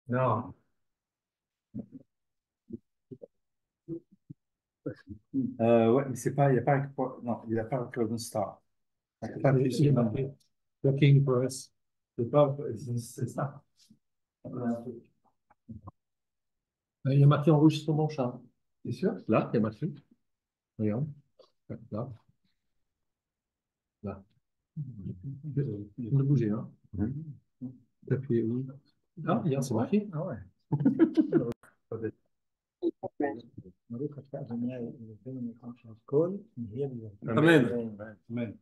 Non. Ouais, mais c'est pas, il n'y a pas, non, il n'y a pas Golden Star. Il n'y a pas Il y a marqué Working Press. c'est pas, c'est ça. Il y a marqué en rouge sur mon chat. C'est sûr? Là, il y a marqué. Regarde. Là, là. On a bougé, hein. T'as appuyé où? Ah, regarde, c'est marqué. Ah ouais. Amen. Amen.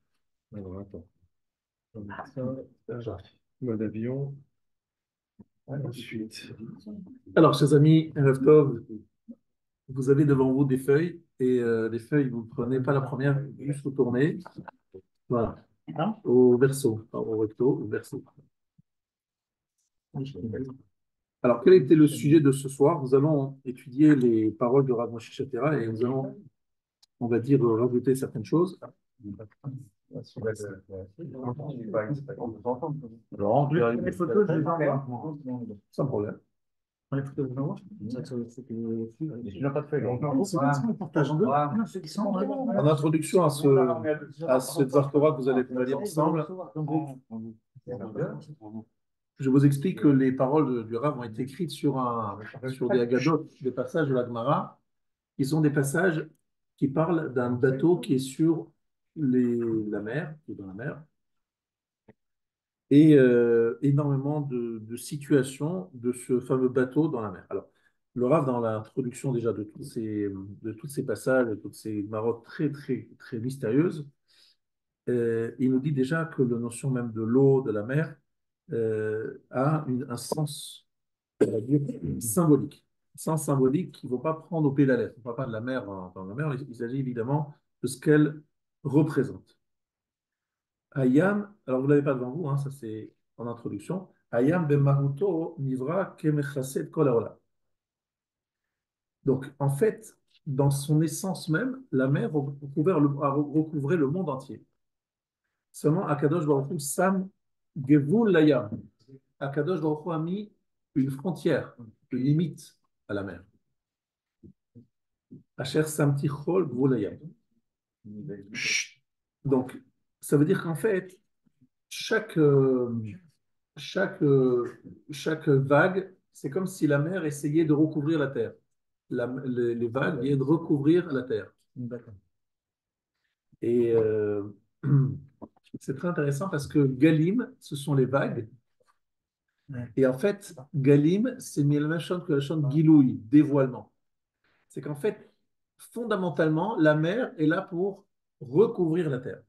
Alors, attends. Ça, mode avion. Ensuite. Alors, chers amis, Erev Tov, vous avez devant vous des feuilles et les feuilles, vous ne prenez pas la première, juste vous tournez. Voilà. Au verso, pas au recto, au verso. Alors, quel était le sujet de ce soir? Nous allons étudier les paroles de Rav Moshe Shatera et nous allons, on va dire, rajouter certaines choses. Laurent, les photos, je les envoie. Sans problème. Les photos, je les envoie. Tu n'as pas de feuille, Laurent. C'est pas ça, on partage en deux. Non, ceux qui sont En introduction à ce Torah que vous allez lire ensemble, je vous explique que les paroles du Rav ont été écrites sur des Haggadot, des passages de la Gemara. Ils sont des passages qui parlent d'un bateau qui est sur la mer, qui est dans la mer, et énormément de situations de ce fameux bateau dans la mer. Alors, le Rav, dans l'introduction déjà de tous ces passages, de toutes ces marottes très, très, très mystérieuses, il nous dit déjà que la notion même de l'eau, de la mer, a un sens, on va dire, symbolique. Un sens symbolique qu'il ne faut pas prendre au pied de la lettre. On ne parle pas de la mer dans la mer, il s'agit évidemment de ce qu'elle représente. Ayam, alors vous ne l'avez pas devant vous, hein, ça c'est en introduction. Ayam ben maruto nivra kemechased kol haolam. Donc en fait, dans son essence même, la mer a recouvré le monde entier. Seulement, Akadosh Baruch Hu Sam Gevul Layam. Akadosh Baruch Hu a mis une frontière, une limite à la mer. Asher Samti Chol Gevul Layam. Donc, ça veut dire qu'en fait, chaque, chaque, chaque vague, c'est comme si la mer essayait de recouvrir la terre. Les vagues viennent recouvrir la terre. Et c'est très intéressant parce que Galim, ce sont les vagues. Et en fait, Galim, c'est la même chose que la chose Gilouï, dévoilement. C'est qu'en fait, fondamentalement, la mer est là pour recouvrir la terre.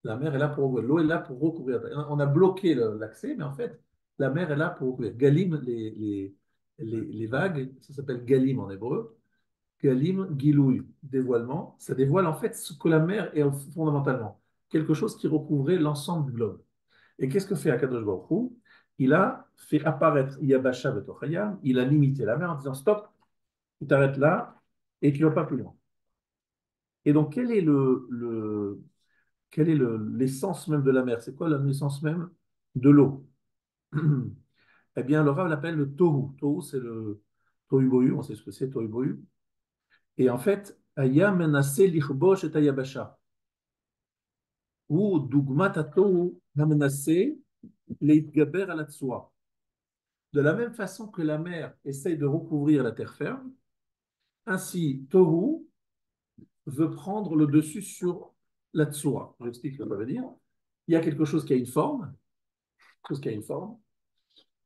La mer est là pour, l'eau est là pour recouvrir la terre. On a bloqué l'accès, mais en fait, la mer est là pour recouvrir. Galim, les vagues, ça s'appelle Galim en hébreu. Galim, Gilouï, dévoilement. Ça dévoile en fait ce que la mer est fondamentalement. Quelque chose qui recouvrait l'ensemble du globe. Et qu'est-ce que fait Akadosh Baruch Hu? Il a fait apparaître Yabasha Betochayam, il a limité la mer en disant stop, tu t'arrêtes là et tu ne vas pas plus loin. Et donc, quelle est l'essence même de la mer? C'est quoi l'essence même de l'eau? Eh bien, le Rav l'appelle le Tohu. Tohu, c'est le Tohu Bohu, on sait ce que c'est, Tohu Bohu. Et en fait, Aya menase lichbosh et Ayabasha. Ou Dugmat Tohu menase leitgaber ala tsua. De la même façon que la mer essaye de recouvrir la terre ferme, ainsi Tohu veut prendre le dessus sur la tsura. J'explique ce que ça veut dire. Il y a quelque chose qui a une forme, chose qui a une forme,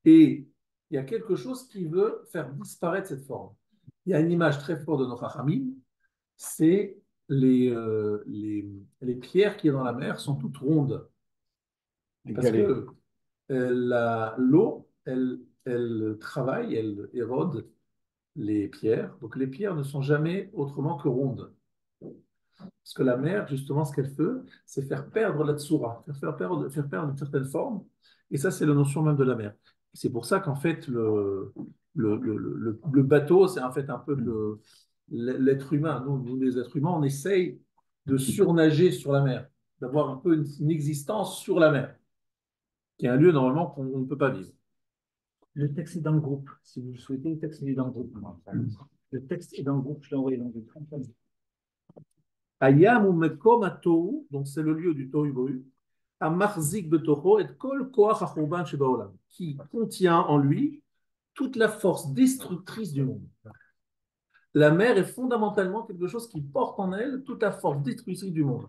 et il y a quelque chose qui veut faire disparaître cette forme. Il y a une image très forte de nos Chachamim, c'est les pierres qui sont dans la mer sont toutes rondes. Parce que l'eau, elle travaille, elle érode les pierres. Donc les pierres ne sont jamais autrement que rondes. Parce que la mer, justement, ce qu'elle fait, c'est faire perdre la tsura, faire perdre une certaine forme. Et ça, c'est la notion même de la mer. Et c'est pour ça qu'en fait, le bateau, c'est en fait un peu l'être humain. Nous, les êtres humains, on essaye de surnager sur la mer, d'avoir un peu une existence sur la mer, qui est un lieu normalement qu'on ne peut pas vivre. Le texte est dans le groupe. Si vous le souhaitez, le texte est dans le groupe. Le texte est dans le groupe, je l'ai envoyé dans le groupe. Ayam ou mekom atohu, donc c'est le lieu du tohu bohu, amarzik betocho et kol koach hachurban shebaolam, qui contient en lui toute la force destructrice du monde. La mer est fondamentalement quelque chose qui porte en elle toute la force destructrice du monde.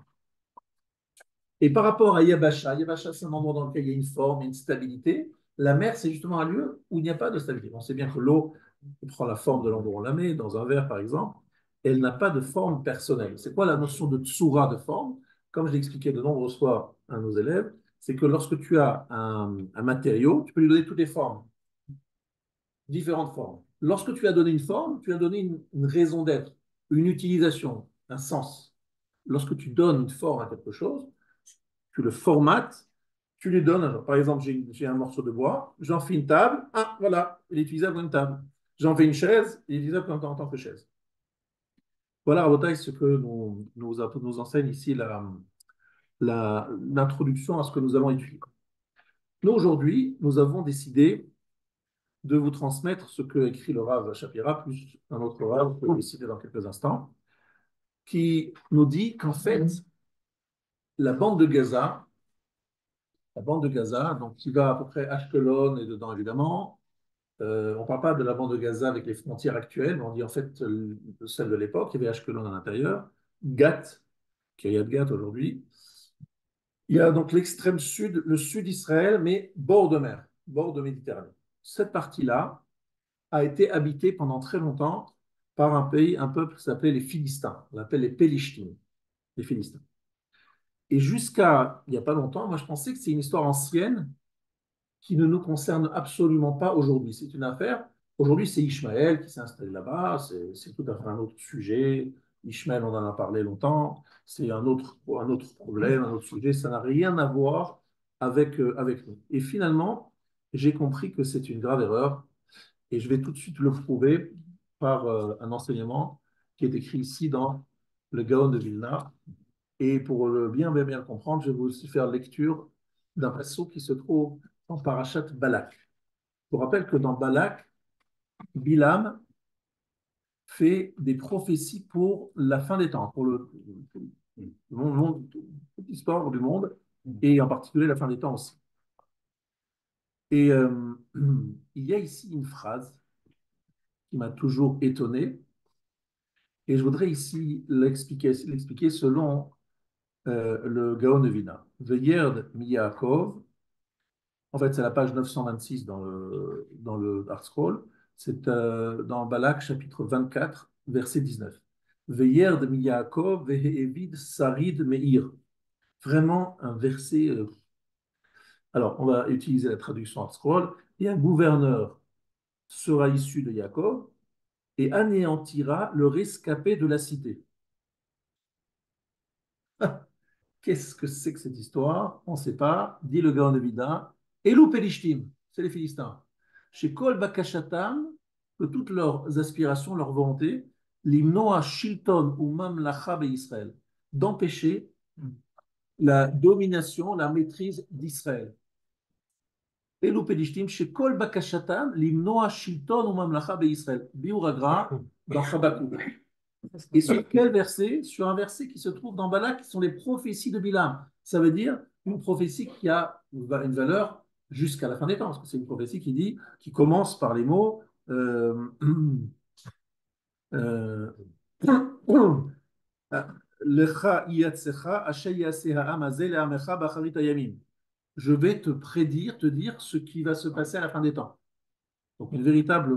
Et par rapport à Yabasha, Yabasha c'est un endroit dans lequel il y a une forme, une stabilité. La mer, c'est justement un lieu où il n'y a pas de stabilité. On sait bien que l'eau prend la forme de l'endroit où on la met, dans un verre par exemple, elle n'a pas de forme personnelle. C'est quoi la notion de tsura, de forme? Comme je l'ai expliqué de nombreuses fois à nos élèves, c'est que lorsque tu as un matériau, tu peux lui donner toutes les formes, différentes formes. Lorsque tu as donné une forme, tu as donné une raison d'être, une utilisation, un sens. Lorsque tu donnes une forme à quelque chose, tu le formates, tu lui donnes, par exemple, j'ai un morceau de bois, j'en fais une table, ah voilà, il est utilisable comme une table. J'en fais une chaise, il est utilisable en tant que chaise. Voilà, Rabotai, ce que nous enseigne ici l'introduction à ce que nous allons étudier. Nous, aujourd'hui, nous avons décidé de vous transmettre ce que écrit le Rav Shapira, plus un autre Rav que je vais citer dans quelques instants, qui nous dit qu'en fait, la bande de Gaza, donc qui va à peu près Ashkelon et dedans évidemment. On ne parle pas de la bande de Gaza avec les frontières actuelles, mais on dit en fait celle de l'époque. Il y avait Ashkelon à l'intérieur, Gath, Kiryat Gath aujourd'hui. Il y a donc l'extrême sud, le sud d'Israël, mais bord de mer, bord de Méditerranée. Cette partie-là a été habitée pendant très longtemps par un peuple qui s'appelait les Philistins. On l'appelle les Pélishtim, les Philistins. Et jusqu'à il n'y a pas longtemps, moi je pensais que c'est une histoire ancienne qui ne nous concerne absolument pas aujourd'hui. C'est une affaire. Aujourd'hui, c'est Ishmaël qui s'est installé là-bas. C'est tout à fait un autre sujet. Ishmaël, on en a parlé longtemps. C'est un autre problème, un autre sujet. Ça n'a rien à voir avec nous. Et finalement, j'ai compris que c'est une grave erreur. Et je vais tout de suite le prouver par un enseignement qui est écrit ici dans le Gaon de Vilna. Et pour le bien le comprendre, je vais aussi faire lecture d'un passage qui se trouve dans Parashat Balak. Je vous rappelle que dans Balak, Bilam fait des prophéties pour la fin des temps, pour toute l'histoire du monde, et en particulier la fin des temps aussi. Et il y a ici une phrase qui m'a toujours étonné, et je voudrais ici l'expliquer selon le Gaon de Vina. Veyerd Miyakov, en fait, c'est la page 926 dans le Art Scroll. C'est dans Balak, chapitre 24, verset 19. Veyer de Yaakov, vehevid sarid meir. Vraiment un verset. Alors, on va utiliser la traduction Art Scroll. Et un gouverneur sera issu de Yaakov et anéantira le rescapé de la cité. Qu'est-ce que c'est que cette histoire? On ne sait pas. Dit le Gaon de Vida. Elou Pelishtim, c'est les Philistins. Chez Kol Bakashatam, que toutes leurs aspirations, leurs volontés, l'imnoa Shilton ou Mamlacha Israël, d'empêcher la domination, la maîtrise d'Israël. Elou Pelishtim, chez Kol Bakashatam, l'imnoa Shilton ou Mamlacha Israël. Biuragra, dans Chabakouk. Et sur quel verset? Sur un verset qui se trouve dans Balak, qui sont les prophéties de Bilam. Ça veut dire une prophétie qui a une valeur jusqu'à la fin des temps, parce que c'est une prophétie qui commence par les mots euh, Lecha yatsecha asher yaseh ha'am hazeh le'amecha b'acharit hayamim. Je vais te prédire, te dire ce qui va se passer à la fin des temps. Donc une véritable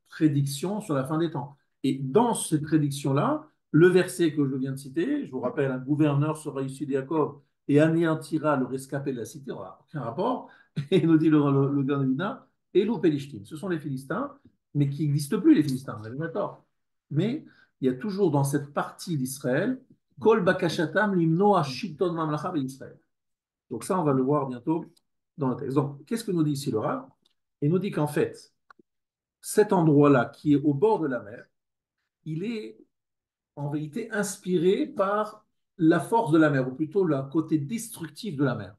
prédiction sur la fin des temps. Et dans cette prédiction-là, le verset que je viens de citer, je vous rappelle, un gouverneur sera issu de Jacob et anéantira le rescapé de la cité, on n'a aucun rapport, et nous dit le Gandhina, et l'Upélishtim. Ce sont les Philistins, mais qui n'existent plus, les Philistins, on a tort. Mais il y a toujours dans cette partie d'Israël, Kol Bakashatam limno Shilton Mamlacha Israël. Donc ça, on va le voir bientôt dans le texte. Donc, qu'est-ce que nous dit ici le Rav? Il nous dit qu'en fait, cet endroit-là, qui est au bord de la mer, il est en vérité inspiré par la force de la mer, ou plutôt le côté destructif de la mer.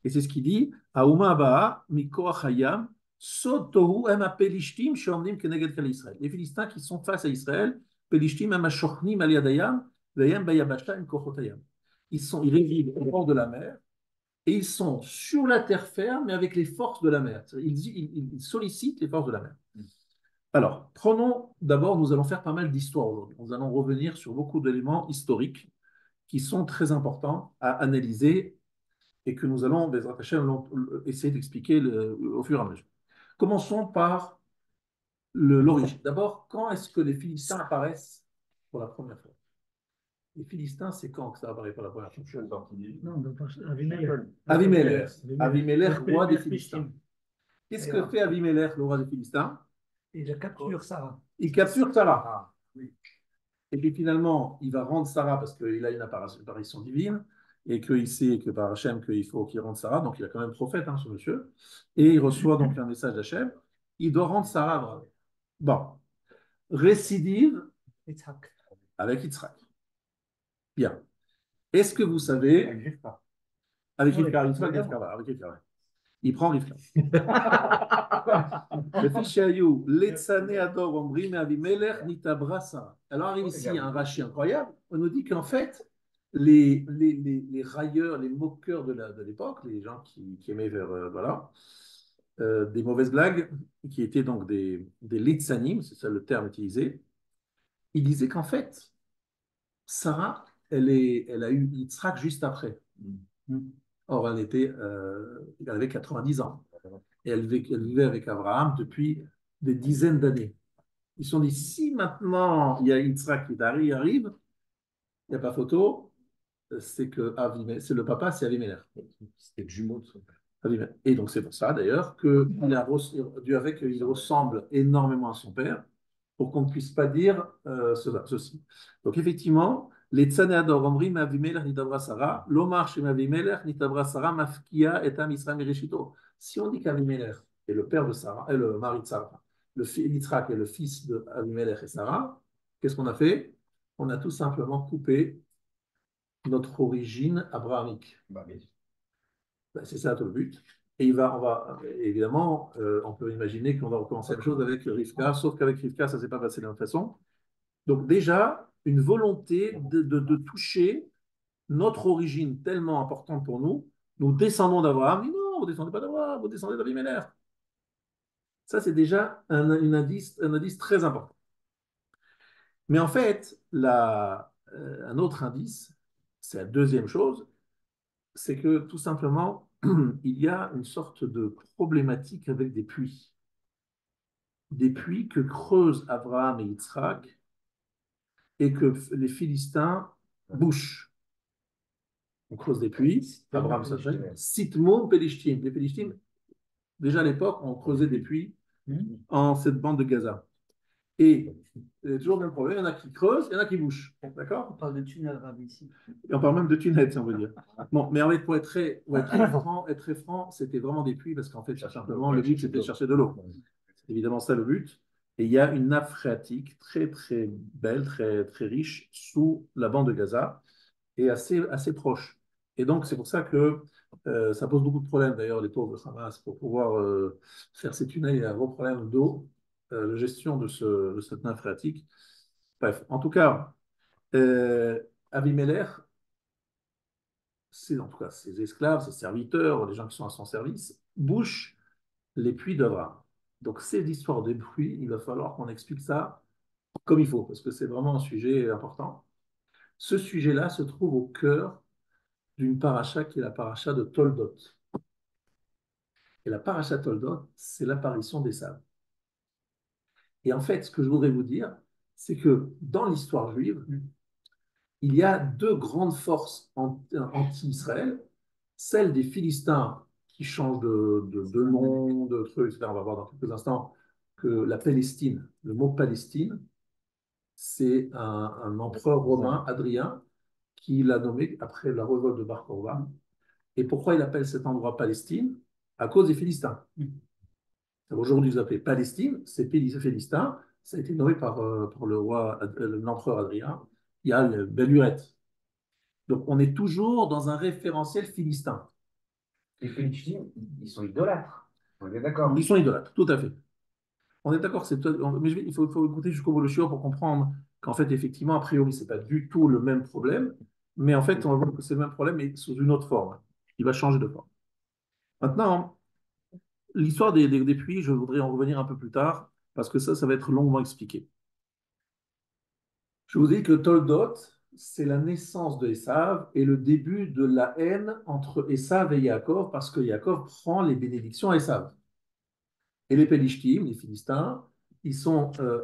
Et c'est ce qu'il dit, Auma Ba'a, Mikoach Hayam, Sotohu em apelishtim sheomnim keneged kal Israël. Les Philistins qui sont face à Israël, pelishtim em ashochnim al yadayam, veyem bayabasha em kochotayam. Ils résident au bord de la mer et ils sont sur la terre ferme, mais avec les forces de la mer. Ils sollicitent les forces de la mer. Alors, prenons d'abord, nous allons faire pas mal d'histoires aujourd'hui. Nous allons revenir sur beaucoup d'éléments historiques qui sont très importants à analyser et que nous allons, essayer d'expliquer au fur et à mesure. Commençons par l'origine. D'abord, quand est-ce que les Philistins apparaissent pour la première fois? Les Philistins, c'est quand que ça apparaît pour la première fois? Non, Avimelech. Avimelech, roi des Philistins. Qu'est-ce que fait Avimelech, le roi des Philistins? Il capture Sarah. Il capture Sarah. Et puis finalement, il va rendre Sarah parce qu'il a une apparition divine et qu'il sait que par Hachem qu'il faut qu'il rende Sarah. Donc il a quand même prophète, ce monsieur. Et il reçoit donc un message d'Hachem. Il doit rendre Sarah à Abraham. Bon. Récidive avec Yitzhak. Bien. Est-ce que vous savez. Avec Rivka. Il prend Rivka. Alors arrive ici un rachis incroyable. On nous dit qu'en fait, les railleurs, les moqueurs de l'époque, les gens qui aimaient des mauvaises blagues, qui étaient donc des litzanim, c'est ça le terme utilisé, ils disaient qu'en fait, Sarah, elle a eu Yitzhak juste après. Or, elle avait 90 ans. Et elle vivait avec Abraham depuis des dizaines d'années. Ils se sont dit, si maintenant il y a Yitzhak qui arrive, il n'y a pas photo, c'est le papa, c'est Avimelech. C'était le jumeau de son père. Et donc c'est pour ça d'ailleurs qu'il ressemble énormément à son père, pour qu'on ne puisse pas dire ceci. Donc effectivement, les Tzanéador omrim Avimelech nitabra Sarah, l'omar chez Avimelech nitabra Sarah mafkia etam Israël mereshito. Si on dit qu'Avimelech est le père de Sarah, et le mari de Sarah, Yitzhak est le fils de Avimelech et Sarah, qu'est-ce qu'on a fait? On a tout simplement coupé notre origine abrahamique. C'est ça tout le but. Et évidemment, on peut imaginer qu'on va recommencer la même chose avec Rivka, sauf qu'avec Rivka, ça ne s'est pas passé de la même façon. Donc déjà, une volonté de toucher notre origine tellement importante pour nous. Nous descendons d'Abraham. Non, vous ne descendez pas d'Abraham, vous descendez d'Abimelech. Ça, c'est déjà un indice très important. Mais en fait, un autre indice, c'est la deuxième chose, c'est que tout simplement, il y a une sorte de problématique avec des puits. Des puits que creusent Abraham et Yitzhak et que les Philistins bouchent. On creuse des puits, Abraham s'appelle Sitmon Pelishtim. Les Pelishtim, déjà à l'époque, on creusait des puits en cette bande de Gaza. Et il y a toujours le même problème, il y en a qui creusent, il y en a qui bouchent. D'accord? On parle de tunnel ici. Et on parle même de tunnels, si on veut dire. Bon, mais en fait, pour être très franc, c'était vraiment des puits parce qu'en fait, simplement, le but, c'était de chercher de l'eau. C'est évidemment ça le but. Et il y a une nappe phréatique très, très belle, très, très riche sous la bande de Gaza et assez proche. Et donc, c'est pour ça que ça pose beaucoup de problèmes, d'ailleurs, les pauvres Hamas, pour pouvoir faire ces tunnels. Il y a un gros problème d'eau, de gestion de cette nappe phréatique. Bref, en tout cas, Abimelech, en tout cas ses esclaves, ses serviteurs, les gens qui sont à son service, bouchent les puits d'Abraham. Donc, ces histoires de puits, il va falloir qu'on explique ça comme il faut, parce que c'est vraiment un sujet important. Ce sujet-là se trouve au cœur d'une paracha qui est la paracha de Toldot. Et la paracha Toldot, c'est l'apparition des sables. Et en fait, ce que je voudrais vous dire, c'est que dans l'histoire juive, il y a deux grandes forces anti-Israël, celle des Philistins qui changent de nom, de trucs, etc. On va voir dans quelques instants que la Palestine, le mot Palestine, c'est un empereur romain, Adrien, qui l'a nommé après la révolte de Bar Korba. Et pourquoi il appelle cet endroit Palestine? À cause des Philistins. Aujourd'hui, vous appelez Palestine, c'est Philistin, ça a été nommé par l'empereur Adrien, il y a le belle lurette. Donc on est toujours dans un référentiel philistin. Les Philistins, ils sont idolâtres. On est d'accord. Ils sont idolâtres, tout à fait. On est d'accord, mais il faut écouter jusqu'au bout le shiur pour comprendre qu'en fait, effectivement, a priori, c'est pas du tout le même problème, mais en fait, on va voir que c'est le même problème, mais sous une autre forme. Il va changer de forme. Maintenant, l'histoire des puits, je voudrais en revenir un peu plus tard, parce que ça va être longuement expliqué. Je vous ai dit que Toldot, c'est la naissance de Esav et le début de la haine entre Esav et Yaakov, parce que Yaakov prend les bénédictions à Esav. Et les Pélishtim, les Philistins,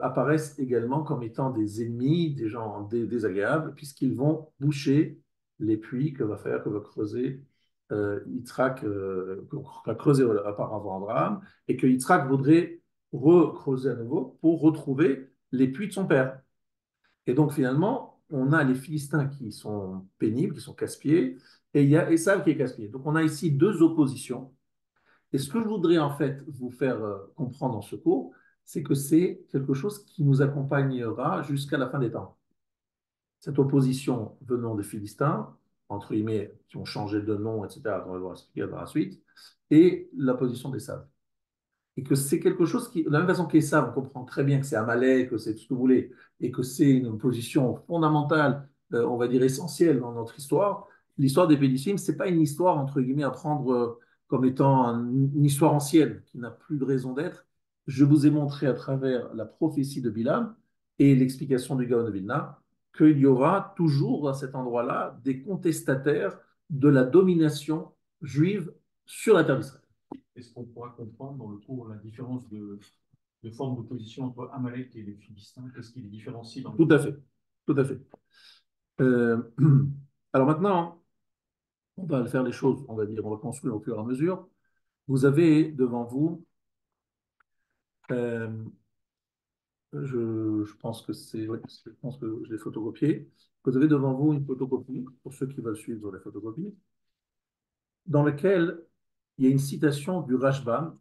apparaissent également comme étant des ennemis, des gens désagréables, puisqu'ils vont boucher les puits que va creuser Yitzhak, que va creuser auparavant Abraham, et que Yitzhak voudrait recreuser à nouveau pour retrouver les puits de son père. Et donc finalement, on a les Philistins qui sont pénibles, qui sont casse-pieds, et il y a Esav qui est casse-pied. Donc on a ici deux oppositions. Et ce que je voudrais en fait vous faire comprendre dans ce cours, c'est que c'est quelque chose qui nous accompagnera jusqu'à la fin des temps. Cette opposition venant des Philistins, entre guillemets, qui ont changé de nom, etc., on va voir expliquer dans la suite, et la position des Saves. Et que c'est quelque chose qui, de la même façon qu'Esav, on comprend très bien que c'est Amalek, que c'est tout ce que vous voulez, et que c'est une position fondamentale, on va dire essentielle dans notre histoire. L'histoire des Pédicim, c'est pas une histoire, entre guillemets, à prendre comme étant une histoire ancienne, qui n'a plus de raison d'être. Je vous ai montré à travers la prophétie de Bilam et l'explication du Gaon de Vilna qu'il y aura toujours à cet endroit-là des contestataires de la domination juive sur la terre d'Israël. Est-ce qu'on pourra comprendre dans le cours la différence de forme d'opposition entre Amalek et les Philistins? Qu'est-ce qui les différencie dans le Tout à fait, tout à fait. Euh, alors maintenant, on va faire les choses, on va dire, on va construire au fur et à mesure. Vous avez devant vous, euh, je pense que je pense que je l'ai photocopié. Vous avez devant vous une photocopie, pour ceux qui veulent suivre la photocopie, dans laquelle il y a une citation du Rashbam.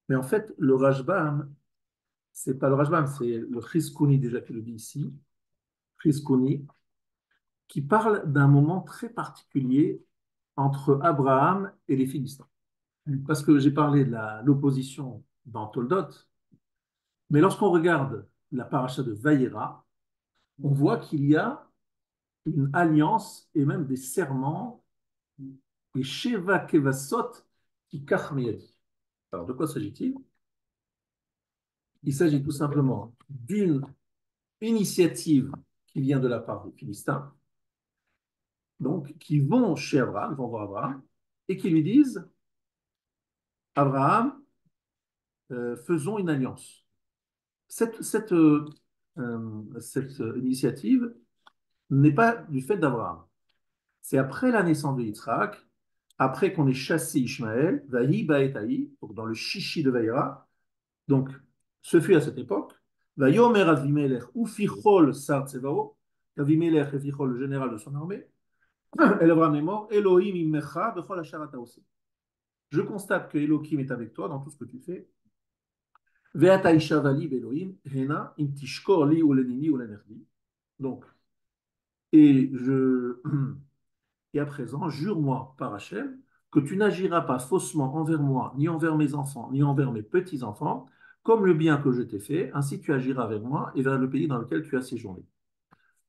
Mais en fait, le Rashbam, c'est pas le Rashbam, c'est le Chizkuni déjà qui le dit ici, Chizkuni, qui parle d'un moment très particulier entre Abraham et les Philistins. Parce que j'ai parlé de l'opposition dans Toldot, mais lorsqu'on regarde la paracha de Vaïra, on voit qu'il y a une alliance et même des serments et Sheva Kevasot qui Kachmeyadi. Alors, de quoi s'agit-il? Il s'agit tout simplement d'une initiative qui vient de la part des Philistins, donc qui vont chez Abraham, ils vont voir Abraham, et qui lui disent Abraham, faisons une alliance. Cette initiative n'est pas du fait d'Abraham. C'est après la naissance de Yitzhak, après qu'on ait chassé Ishmaël, Vahi Baetaï, donc dans le chichi de Vaïra. Donc, ce fut à cette époque. Vayomer Avimelech ou Fichol Sar Tsevao, Avimelech et Fichol, le général de son armée. El Abraham est mort. Elohim immecha bechol asher ata oseh. Je constate que Elohim est avec toi dans tout ce que tu fais. Ve'ata ishavali be'Elohim hena im tishkor li ulenini ulenerdi. Donc, et je et à présent, jure-moi par Hachem que tu n'agiras pas faussement envers moi, ni envers mes enfants, ni envers mes petits-enfants, comme le bien que je t'ai fait, ainsi tu agiras avec moi et vers le pays dans lequel tu as séjourné.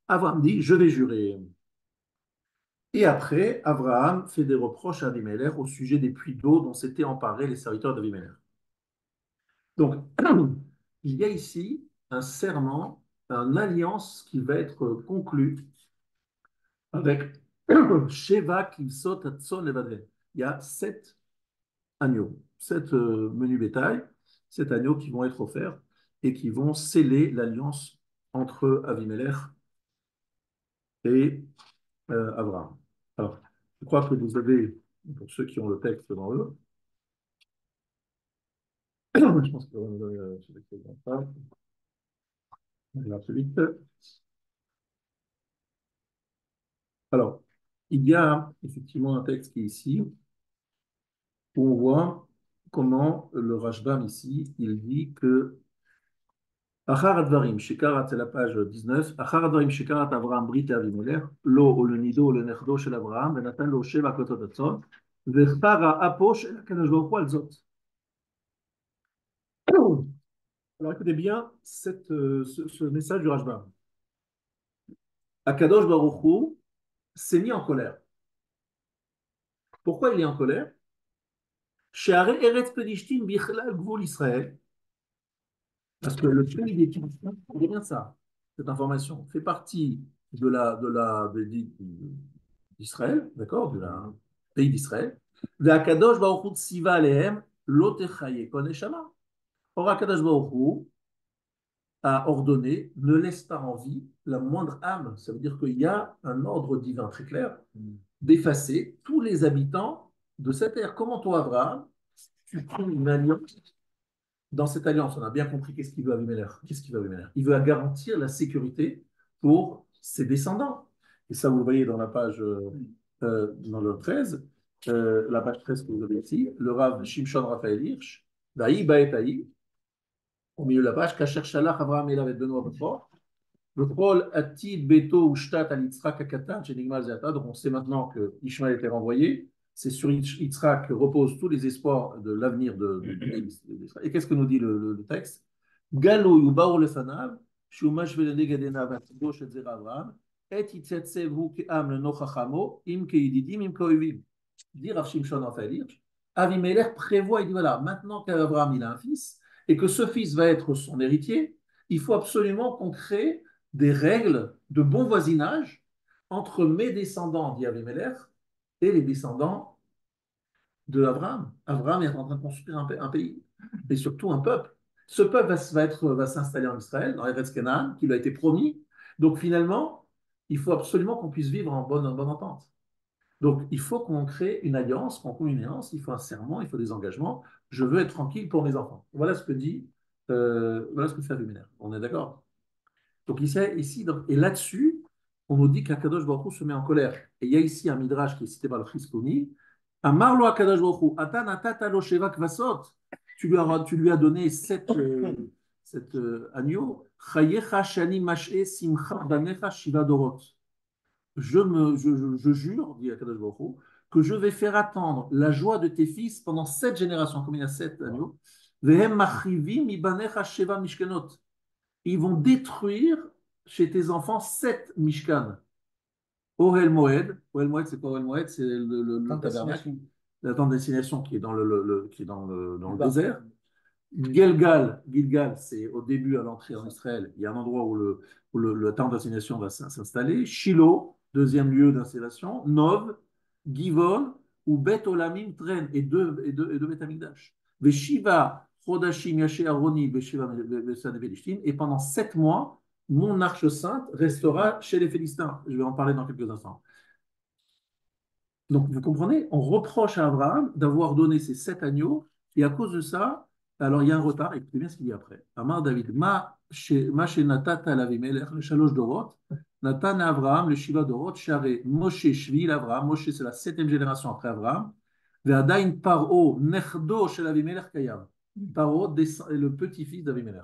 Abraham dit, je vais jurer. Et après, Abraham fait des reproches à Abimelech au sujet des puits d'eau dont s'étaient emparés les serviteurs d'Abimelech. Donc, il y a ici un serment, une alliance qui va être conclue avec Sheva Kivsot Atson Levadren. Il y a 7 agneaux, 7 menus bétail, 7 agneaux qui vont être offerts et qui vont sceller l'alliance entre Avimelech et Abraham. Alors, je crois que vous avez, pour ceux qui ont le texte devant eux, je pense que vous avez ce texte devant ça. On va plus vite. Alors, il y a effectivement un texte qui est ici, où on voit comment le Rashbam ici, il dit que Achar Advarim, Shekarat, c'est la page 19. Achar Advarim, Shekarat Abraham, Brit Avimelech, lo ou le nido ou le nechdo Abraham, Venatan lo Sheva Klotot Atzon, Vechara Apo Shel HaKadosh Baruch Hu al Zot. Alors écoutez bien ce message du Rashba. Akadosh Baruch Hu s'est mis en colère. Pourquoi il est en colère? She'arei Eretz Pelishtim bichlal gvul Israël. Parce que le pays des Philistins, c'est bien ça, cette information, fait partie d'Israël, d'accord, du pays d'Israël. Akadosh Baruch Hu tsiva alehem lo techaye kol neshama. Or, Akadosh Baruch Hu a ordonné, ne laisse pas en vie la moindre âme. Ça veut dire qu'il y a un ordre divin très clair d'effacer tous les habitants de cette terre. Comment toi, Abraham, tu prends une alliance? Dans cette alliance, on a bien compris qu'est-ce qu'il veut Abimelech. Qu'est-ce qu'il veut Abimelech? Il veut garantir la sécurité pour ses descendants. Et ça, vous le voyez dans la page, dans le 13, la page 13 que vous avez ici, le Rav Shimshon Raphaël Hirsch, Daï Baetaï, au milieu de la page, Kacher Shalach Abraham Elavet Benoît Befort, le Prol Atid Beto ou Shtat al Yitzhak Akatan, Chenigmal Zata. Donc on sait maintenant que Ishmael était renvoyé. C'est sur Yitzhak que reposent tous les espoirs de l'avenir d'Israël. Et qu'est-ce que nous dit le texte? Galo Yubaor Lefanav, Shumash Velenegedena Vatido Shetzera Abraham, Et Yitzetsevu Keam le Nochachamo, Im Keididim, Im Koevim. Dit Rav Shimshon Raphaël Hirsch, Avimelech prévoit, il dit voilà, maintenant qu'Abraham il a un fils, et que ce fils va être son héritier, il faut absolument qu'on crée des règles de bon voisinage entre mes descendants, dit Avimelech, et les descendants de Abraham. Abraham est en train de construire un pays, et surtout un peuple. Ce peuple va s'installer en Israël, dans Eretz Canaan, qui lui a été promis. Donc finalement, il faut absolument qu'on puisse vivre en bonne entente. Donc, il faut qu'on crée une alliance, qu'on crée une alliance, il faut un serment, il faut des engagements. Je veux être tranquille pour mes enfants. Voilà ce que dit, voilà ce que fait Abimelech. On est d'accord? Donc, ici, et là-dessus, on nous dit qu'Akadosh Baruch Hu se met en colère. Et il y a ici un midrash qui est cité par le Chizkoni. Amarlo Akadosh Baruch Hu, Ata natata lo sheva kvasot. Tu lui as donné sept agneaux. Chayecha shani mash'e simcha banecha shiva dorot. Je jure, dit Akadosh Baruch Hu, que je vais faire attendre la joie de tes fils pendant 7 générations, comme il y a 7 agneaux. Vehem machrivi mi banecha sheva mishkenot. Ils vont détruire chez tes enfants 7 mishkan. Ohel Moed, c'est quoi Ohel Moed? C'est le tabernacle, la tente destination qui est dans le désert. Gilgal, c'est au début à l'entrée en Israël. Il y a un endroit où le temps d'assignation va s'installer. Shiloh, deuxième lieu d'installation. Nov, Givon, ou Bet Olamim Tren, et deux Bet Amikdash. Veshiva, Chodashim, Yaché Aroni, Veshiva, Vesane Belishtim. Et pendant 7 mois, mon arche sainte restera chez les Philistins. Je vais en parler dans quelques instants. Donc, vous comprenez, on reproche à Abraham d'avoir donné ces 7 agneaux, et à cause de ça, alors il y a un retard, écoutez bien ce qu'il dit après. Amar David, ma natata l'Avimelech, le shalosh dorot, Nathan Abraham, le shiva dorot, share Moshe shvil Abraham, Moshe c'est la 7e génération après Abraham, ve'adain paro nechdo shel Avimelech kayam. Paro est le petit-fils d'Avimelech.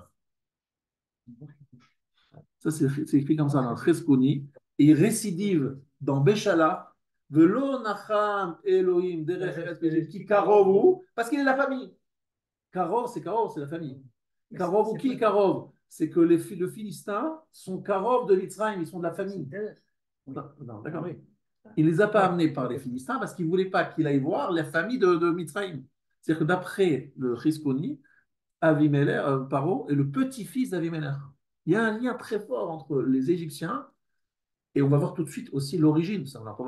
Ça c'est écrit comme ça dans le Chizkoni, et il récidive dans Béchala, Velo nacham Elohim derech ki karovu, parce qu'il est la famille. Karov, c'est la famille. Karov ou qui est Karov? C'est que le Philistin sont Karov de l'Israël, ils sont de la famille. Non, d'accord, oui. Il ne les a pas amenés par les Philistins parce qu'il ne voulait pas qu'il aille voir la famille de Mitzrayim. C'est-à-dire que d'après le Chizkoni, Avimelech, Paro est le petit-fils d'Avimelech. Il y a un lien très fort entre les Égyptiens et on va voir tout de suite aussi l'origine.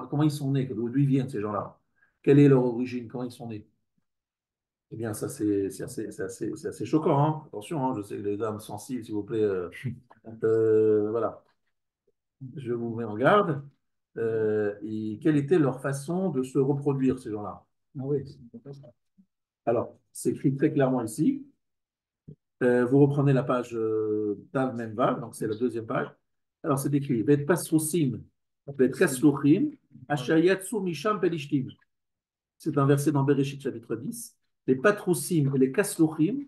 Comment ils sont nés, d'où ils viennent ces gens-là. Quelle est leur origine, comment ils sont nés. Eh bien, ça, c'est assez choquant. Hein. Attention, hein, je sais que les dames sensibles, s'il vous plaît. Voilà. Je vous mets en garde. Et quelle était leur façon de se reproduire, ces gens-là? Ah oui, alors, c'est écrit très clairement ici. Vous reprenez la page Dav Memvav, donc c'est la 2e page. Alors, c'est écrit Bet Pasrusim, Bet Kasluchim, Ashayatsu Misham Pelishtim. C'est un verset dans Bereshit, chapitre 10. Les Patroussim et les Kasluchim,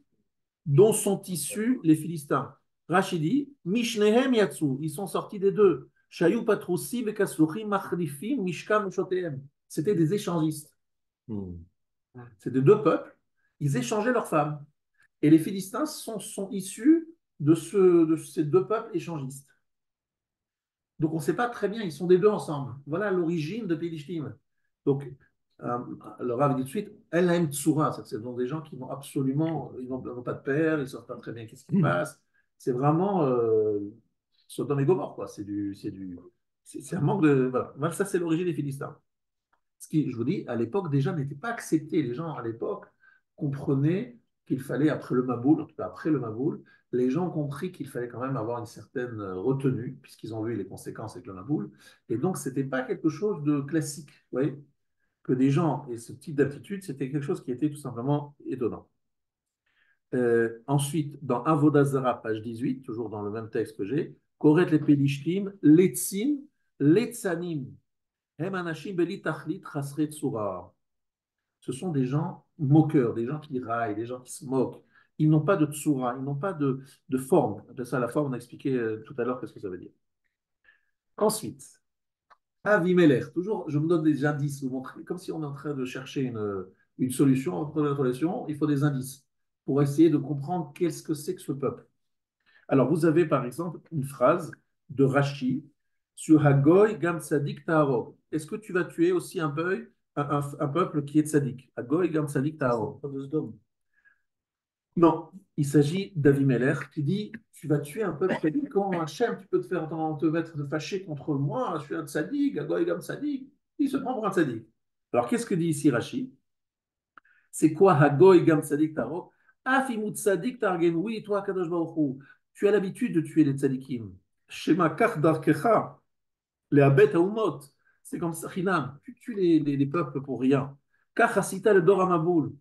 dont sont issus les Philistins. Rachidi, Mishnehem Yatsu, ils sont sortis des deux. Shayu Patroussim et Kasluchim, Machrifim, Mishkam et Shotehem. C'était des échangistes. C'était 2 peuples, ils échangeaient leurs femmes. Et les Philistins sont issus de ces deux peuples échangistes. Donc on ne sait pas très bien, ils sont des deux ensemble. Voilà l'origine de Pélishtim. Donc le Rav dit tout de suite, El Haim Tsura, ce sont des gens qui n'ont absolument, ils n'ont pas de père, ils ne savent pas très bien qu'est-ce qui se passe. C'est vraiment Sodome et Gomorre, quoi. C'est un manque de. Voilà, ça c'est l'origine des Philistins. Ce qui, je vous dis, à l'époque déjà n'était pas accepté. Les gens à l'époque comprenaient qu'il fallait, après le Maboul, en tout cas après le Maboul, les gens ont compris qu'il fallait quand même avoir une certaine retenue, puisqu'ils ont vu les conséquences avec le Maboul. Et donc, ce n'était pas quelque chose de classique. Vous voyez, que des gens aient ce type d'attitude, c'était quelque chose qui était tout simplement étonnant. Ensuite, dans Avodah Zarah, page 18, toujours dans le même texte que j'ai, Koret le Pelishtim, Letzim, Letzanim, Hem Anashim Beli Tachlit Chasre Tsura. Ce sont des gens moqueurs, des gens qui raillent, des gens qui se moquent. Ils n'ont pas de tsura, ils n'ont pas de forme. On appelle ça la forme, on a expliqué tout à l'heure qu'est-ce que ça veut dire. Ensuite, Avimelech, toujours, je me donne des indices, vous montrer, comme si on est en train de chercher une solution, entre la relation, il faut des indices pour essayer de comprendre qu'est-ce que c'est que ce peuple. Alors, vous avez par exemple une phrase de Rashi sur Hagoy Gam Tzadik Taharog. Est-ce que tu vas tuer aussi un peuple qui est tzadik? Hagoy Gam Tzadik Taharog. Non, il s'agit d'Avimelech qui dit tu vas tuer un peuple tzadik. Comment Hachem, tu peux te mettre fâché contre moi? Je suis un tzadik, Hagoy Gam Tzadik. Il se prend pour un tzadik. Alors, qu'est-ce que dit ici Rashi? C'est quoi Hagoy Gam Tzadik Taharog? Afimut Tzadik Targen. Oui, toi, Kadosh Baruch Hu, tu as l'habitude de tuer les tzadikim. Shema kach darkecha, les abet haumot. C'est comme ça, Chinam. Tu tues les peuples pour rien. Kach asita le dor amaboul.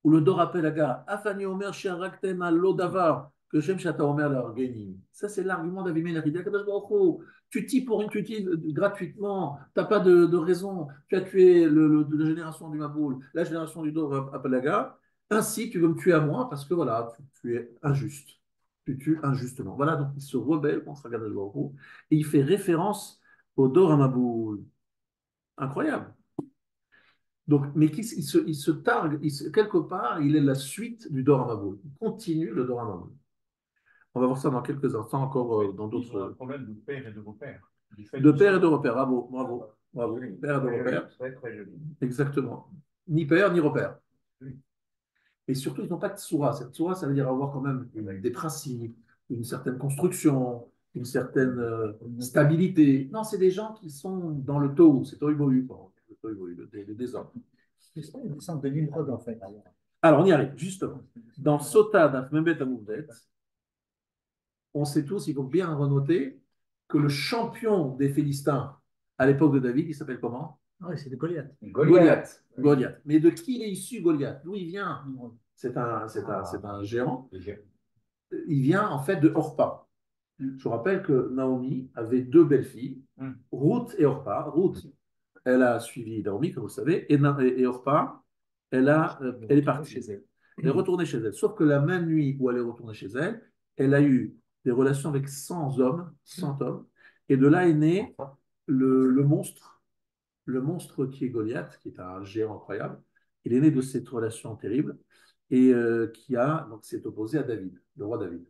Ou le dor apelaga. Afani omer shiaraktem al lodavar. Que Shem shata omer l'argenim. Ça, c'est l'argument d'Avimelech. Il dit Kadosh Baruch Hu, tu tues pour une, tu tues gratuitement. Tu n'as pas de raison. Tu as tué la génération du Maboul, la génération du dor apelaga. Ainsi, tu veux me tuer à moi parce que voilà, tu es injuste. Tu tues injustement. Voilà, donc il se rebelle contre Akadosh Baruch Hu et il fait référence au Dor Hamaboul. Incroyable. Donc, mais il se targue, quelque part, il est la suite du Dor Hamaboul. Il continue le Dor Hamaboul. On va voir ça dans quelques instants encore dans Ils ont un d'autres. problème de père et de repère. De père et de repère. Bravo, bravo, bravo. Père et de repère. Très, très joli. Exactement. Ni père ni repère. Et surtout, ils n'ont pas de tsura. Cette tsura, ça veut dire avoir quand même des principes, une certaine construction, une certaine stabilité. Non, c'est des gens qui sont dans le tohu, c'est tohu bohu, le tohu bohu, le désordre. C'est une descente de Nimrod, en fait. Alors, on y arrive, justement. Dans Sota d'Afmebet Amouvdet, on sait tous, il faut bien renoter, que le champion des Philistins à l'époque de David, il s'appelle comment? Ah oui, c'est de Goliath. Goliath. Goliath. Mais de qui il est issu, Goliath? D'où il vient? C'est un géant. Il vient en fait de Orpa. Je vous rappelle que Naomi avait deux belles-filles, Ruth et Orpa. Ruth, elle a suivi Naomi, comme vous le savez, et Orpa, elle est partie chez elle. Elle est retournée chez elle. Sauf que la même nuit où elle est retournée chez elle, elle a eu des relations avec 100 hommes, 100 hommes, et de là est né le monstre qui est Goliath, qui est un géant incroyable. Il est né de cette relation terrible et donc s'est opposé à David, le roi David.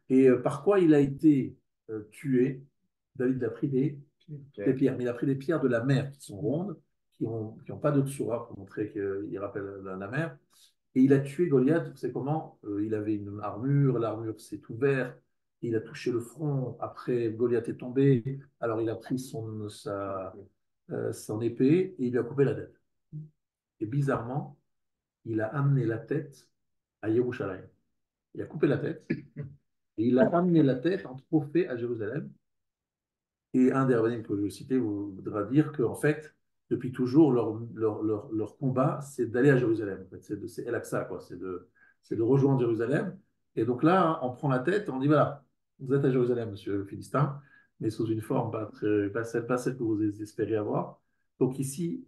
Et par quoi il a été tué? David a pris des pierres, mais il a pris des pierres de la mer qui sont rondes, qui ont pas de tsura pour montrer qu'il rappelle la mer. Et il a tué Goliath, vous savez comment? Il avait une armure, l'armure s'est ouverte, il a touché le front, après Goliath est tombé, alors il a pris son épée et il lui a coupé la tête. Et bizarrement, il a amené la tête à Yerushalayim. Il a coupé la tête et il a amené la tête en trophée à Jérusalem. Et un des rabbins que je vais citer voudra dire qu'en fait, depuis toujours, leur combat, c'est d'aller à Jérusalem. En fait, c'est El-Aqsa, quoi. C'est de rejoindre Jérusalem. Et donc là, on prend la tête, on dit voilà, vous êtes à Jérusalem, monsieur le Philistin, mais sous une forme pas celle que vous espérez avoir. Donc ici,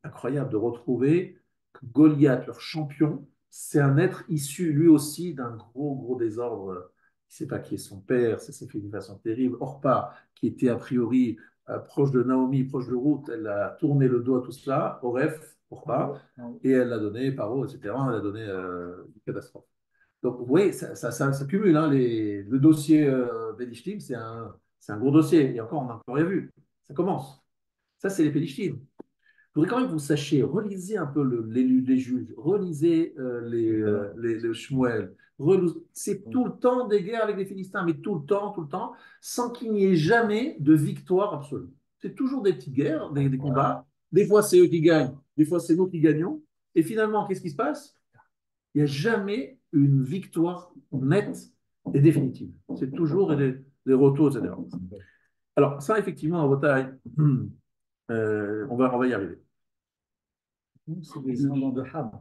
incroyable de retrouver que Goliath, leur champion, c'est un être issu lui aussi d'un gros désordre. Il ne sait pas qui est son père, ça s'est fait d'une façon terrible. Orpa, qui était a priori proche de Naomi, proche de Ruth, elle a tourné le dos à tout cela. Bref, pourquoi, et elle l'a donné, Paro, etc. Elle a donné une catastrophe. Donc, vous voyez, ça cumule. Hein, le dossier Pédichtine, c'est un gros dossier. Et encore, on n'a encore rien vu. Ça commence. Ça, c'est les Pédichtines. Je voudrais quand même que vous sachiez, relisez un peu les juges, relisez les Shmuel. C'est tout le temps des guerres avec les Philistins, mais tout le temps, sans qu'il n'y ait jamais de victoire absolue. C'est toujours des petites guerres, des combats. Des fois, c'est eux qui gagnent, des fois, c'est nous qui gagnons. Et finalement, qu'est-ce qui se passe? Il n'y a jamais une victoire nette et définitive. C'est toujours des retours, etc. Alors, ça, effectivement, en bataille, on va y arriver. C'est des descendants de Ham.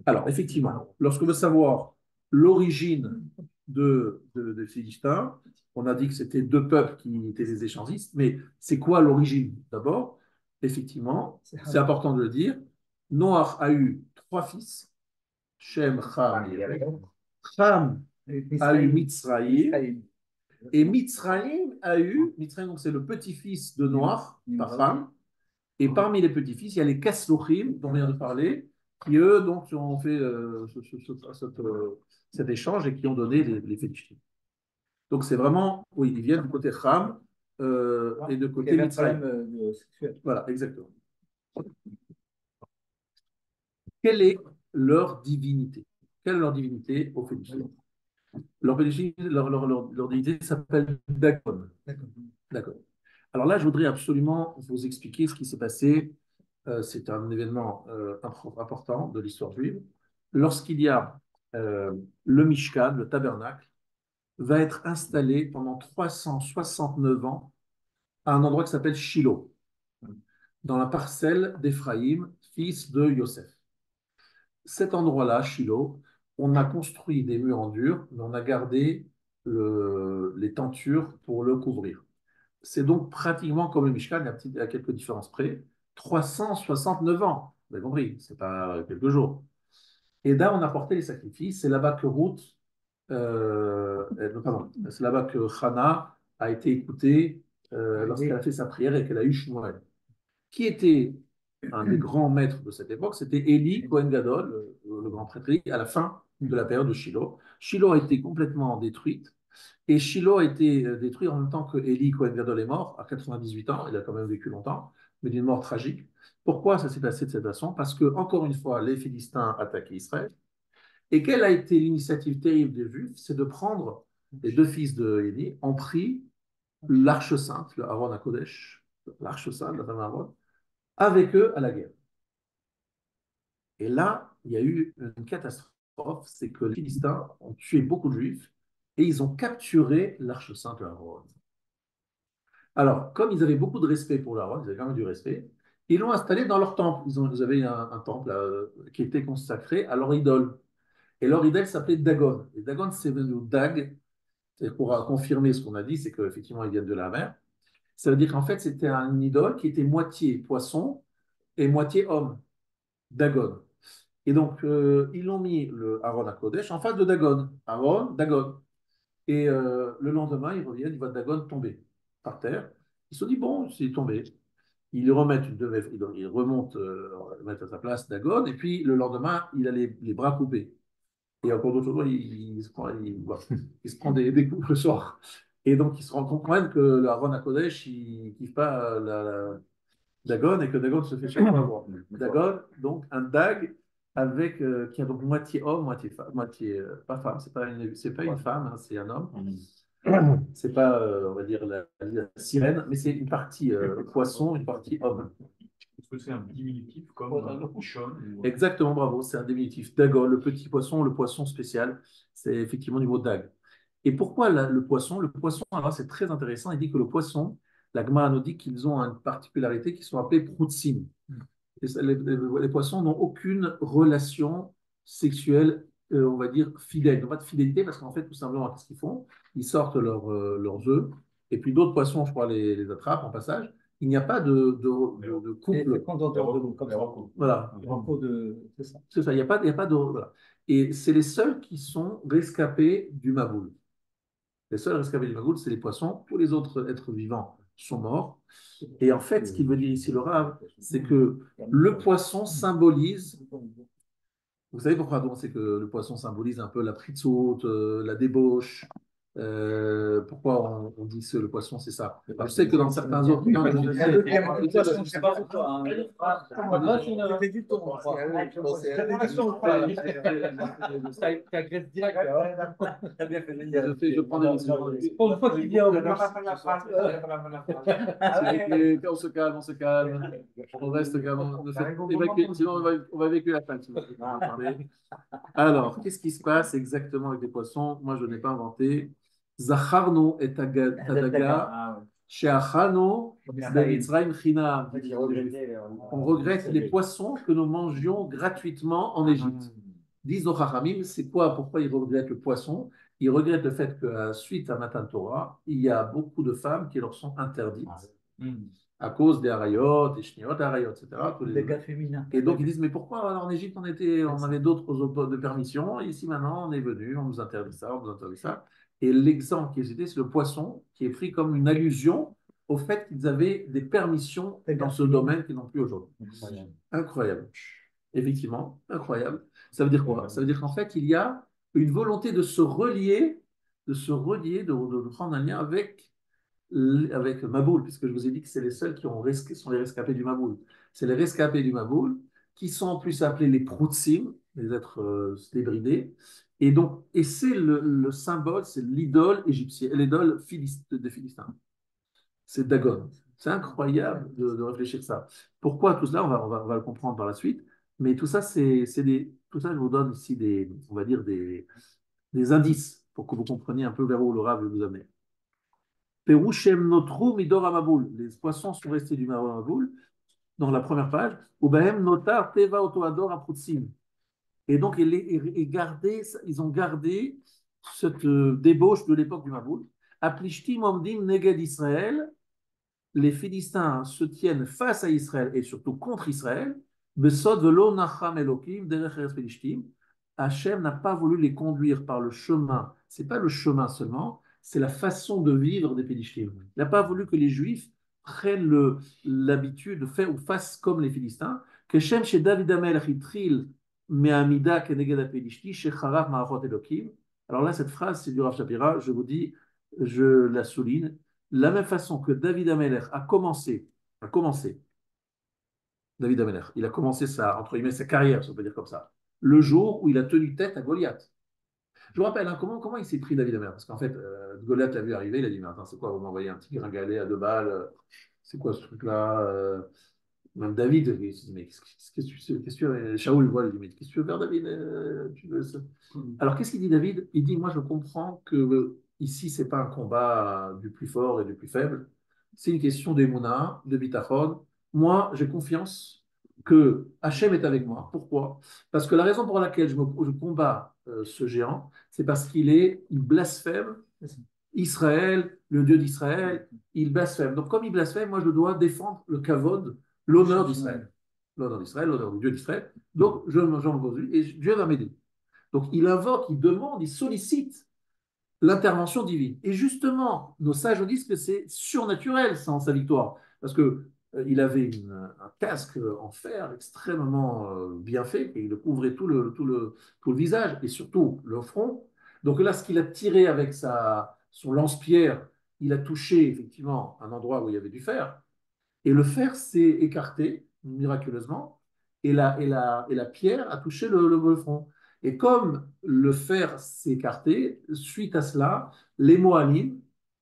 Alors, effectivement, lorsqu'on veut savoir l'origine des Philistins, on a dit que c'était deux peuples qui étaient des échangistes, mais c'est quoi l'origine? D'abord, effectivement, c'est important de le dire, Noach a eu trois fils, Shem, Ham et Yafet. Ham a eu Mitzraïm, et Mitzraïm a eu, Mitzraïm, donc c'est le petit-fils de Noach, par Ham, et parmi les petits-fils, il y a les Kaslouchim, dont on vient de parler, qui eux donc ont fait cet échange et qui ont donné les Philistins. Donc c'est vraiment, oui, ils viennent du côté Ham et de côté Mitzraïm. Voilà, exactement. Quelle est leur divinité? Quelle est leur divinité aux Philistins? Leur divinité s'appelle Dagon. D'accord. Alors là, je voudrais absolument vous expliquer ce qui s'est passé. C'est un événement important de l'histoire juive. Lorsqu'il y a le Mishkan, le tabernacle, va être installé pendant 369 ans à un endroit qui s'appelle Shiloh, dans la parcelle d'Éphraïm, fils de Yosef. Cet endroit-là, Shiloh, on a construit des murs en dur, mais on a gardé les tentures pour le couvrir. C'est donc pratiquement comme le Mishkan, il y a quelques différences près. 369 ans, vous avez compris, ce n'est pas quelques jours. Et là, on a porté les sacrifices. C'est là-bas que c'est là-bas que Hannah a été écoutée lorsqu'elle a fait sa prière et qu'elle a eu Shmuel. Qui était un des grands maîtres de cette époque? C'était Élie Cohen Gadol, le grand prêtre, à la fin de la période de Shiloh. Shiloh a été complètement détruite. Et Shiloh a été détruit en même temps que Élie Cohen Gadol est mort, à 98 ans. Il a quand même vécu longtemps, mais d'une mort tragique. Pourquoi ça s'est passé de cette façon? Parce que, encore une fois, les Philistins attaquaient Israël. Et quelle a été l'initiative terrible des Juifs? C'est de prendre les deux fils de Élie, ont pris l'Arche Sainte, le Aaron à Kodesh, l'Arche Sainte, la femme Aaron, avec eux à la guerre. Et là, il y a eu une catastrophe, c'est que les Philistins ont tué beaucoup de Juifs et ils ont capturé l'Arche Sainte de Aaron. Alors, comme ils avaient beaucoup de respect pour l'Aaron, ils avaient quand même du respect, ils l'ont installé dans leur temple. Ils avaient un temple qui était consacré à leur idole. Et leur idole s'appelait Dagon. Et Dagon, c'est venu Dag. Pour confirmer ce qu'on a dit, c'est qu'effectivement, ils viennent de la mer. Ça veut dire qu'en fait, c'était un idole qui était moitié poisson et moitié homme. Dagon. Et donc, ils l'ont mis, le Aaron à Kodesh, en face de Dagon. Aaron, Dagon. Et le lendemain, ils reviennent, ils voient Dagon tomber par terre. Ils se sont dit, bon, c'est tombé. Ils remettent ils remontent, mettent à sa place Dagon, et puis le lendemain, il a les bras coupés. Et encore d'autres fois, il se prend des coups le soir. Et donc, il se rend compte quand même que le Aaron à Kodesh, il ne kiffe pas Dagon et que Dagon se fait chaque fois avoir. Dagon, donc un Dag avec, qui a donc moitié homme, moitié femme, moitié, pas femme, c'est pas une femme, hein, c'est un homme. C'est pas, on va dire, la sirène, mais c'est une partie poisson, une partie homme. Est-ce que c'est un diminutif comme Sean Exactement, bravo, c'est un diminutif. Dagon, le petit poisson, le poisson spécial, c'est effectivement du mot dag. Et pourquoi le poisson? Le poisson, alors c'est très intéressant, il dit que le poisson, la Gemara nous dit qu'ils ont une particularité qui sont appelés proutsim. Les poissons n'ont aucune relation sexuelle, on va dire, fidèle. Ils n'ont pas de fidélité parce qu'en fait, tout simplement, qu'est-ce qu'ils font? Ils sortent leurs œufs et puis d'autres poissons, je crois, les attrapent en passage. Il n'y a pas de couple. Comme ça. Voilà. C'est ça, il n'y a pas de. Voilà. Et c'est les seuls qui sont rescapés du Maboul. Les seuls rescapés du Maboul, c'est les poissons. Tous les autres êtres vivants sont morts. Et en fait, ce qu'il veut dire ici le Rav, c'est que le poisson symbolise. Vous savez pourquoi donc c'est que le poisson symbolise un peu la pritzout, la débauche. Pourquoi on dit que le poisson c'est ça? Je sais que dans certains autres cas, je prends des risques. Pour une fois qu'il vient On se calme, on se calme. On reste calme. Sinon, on va évacuer la fin. Alors, qu'est-ce qui se passe exactement avec les poissons? Moi, je n'ai pas inventé. Zacharno et Tadaga, Sheachano, Bemitzrayim Chinam. On regrette les poissons que nous mangions gratuitement en Égypte. Disent nos Chachamim, c'est quoi? Pourquoi ils regrettent le poisson? Ils regrettent le fait que, suite à Matan Torah, il y a beaucoup de femmes qui leur sont interdites à cause des harayot, des shniot, harayot, etc. des gars féminins. Et donc ils disent, mais pourquoi alors en Égypte on avait d'autres de permissions, et ici maintenant on est venu, on nous interdit ça, on nous interdit ça. Et l'exemple qui est cité, c'est le poisson, qui est pris comme une allusion au fait qu'ils avaient des permissions dans ce domaine qu'ils n'ont plus aujourd'hui. Incroyable. Effectivement, incroyable. Ça veut dire quoi? Ça veut dire qu'en fait, il y a une volonté de se relier, de prendre un lien avec Maboul, puisque je vous ai dit que c'est les seuls qui sont les rescapés du Maboul. C'est les rescapés du Maboul qui sont en plus appelés les Proutsim, les êtres débridés. Et c'est le symbole, c'est l'idole égyptienne, l'idole des Philistins. C'est Dagon. C'est incroyable de réfléchir ça. Pourquoi tout cela? On va le comprendre par la suite. Mais tout ça, tout ça, je vous donne ici on va dire des indices pour que vous compreniez un peu vers où le Rav veut vous amener. Pérouchem notru midor amaboul. Les poissons sont restés du Maboul dans la première page. Ubahem notar teva otoador aprutsim. Et donc, ils ont gardé cette débauche de l'époque du Maboul. Aplishtim omdim neged Israël. Les Philistins se tiennent face à Israël et surtout contre Israël. Besod velo nacham elokim derech eretz Philishtim. Hachem n'a pas voulu les conduire par le chemin. C'est pas le chemin seulement, c'est la façon de vivre des Philistins. Il n'a pas voulu que les Juifs prennent l'habitude de faire ou fassent comme les Philistins. Que Shem chez David Amelech itril me'amida keneged ha'Philishti shecharach ma'achot elokim. Alors là, cette phrase, c'est du Rav Shapira. Je vous dis, je la souligne. La même façon que David Amelech a commencé, David Amelech, il a commencé entre guillemets, sa carrière, si on peut dire comme ça, le jour où il a tenu tête à Goliath. Je vous rappelle, comment il s'est pris David Amelech? Parce qu'en fait, Goliath l'a vu arriver, il a dit, mais attends, c'est quoi, vous m'envoyez un petit gringalet à 2 balles, c'est quoi ce truc-là? Même David, il s'est dit, mais qu'est-ce que tu veux? Shaoul, il dit, mais qu'est-ce que tu veux faire, David? Tu veux ça? Alors, qu'est-ce qu'il dit, David? Il dit, moi, je comprends que ici, ce n'est pas un combat du plus fort et du plus faible. C'est une question d'émouna, de bitachon. Moi, j'ai confiance que Hachem est avec moi. Pourquoi? Parce que la raison pour laquelle je combats ce géant, c'est parce il blasphème Israël, le Dieu d'Israël, il blasphème. Donc, comme il blasphème, moi, je dois défendre le kavod, l'honneur d'Israël. L'honneur d'Israël, l'honneur du Dieu d'Israël. Donc, j'en veux et Dieu va m'aider. Donc, il invoque, il demande, il sollicite l'intervention divine. Et justement, nos sages nous disent que c'est surnaturel sans sa victoire. Parce que il avait un casque en fer extrêmement bien fait, et il couvrait tout le visage, et surtout le front. Donc là, ce qu'il a tiré avec son lance-pierre, il a touché effectivement un endroit où il y avait du fer, et le fer s'est écarté miraculeusement, et la pierre a touché le front. Et comme le fer s'est écarté, suite à cela, les Moalim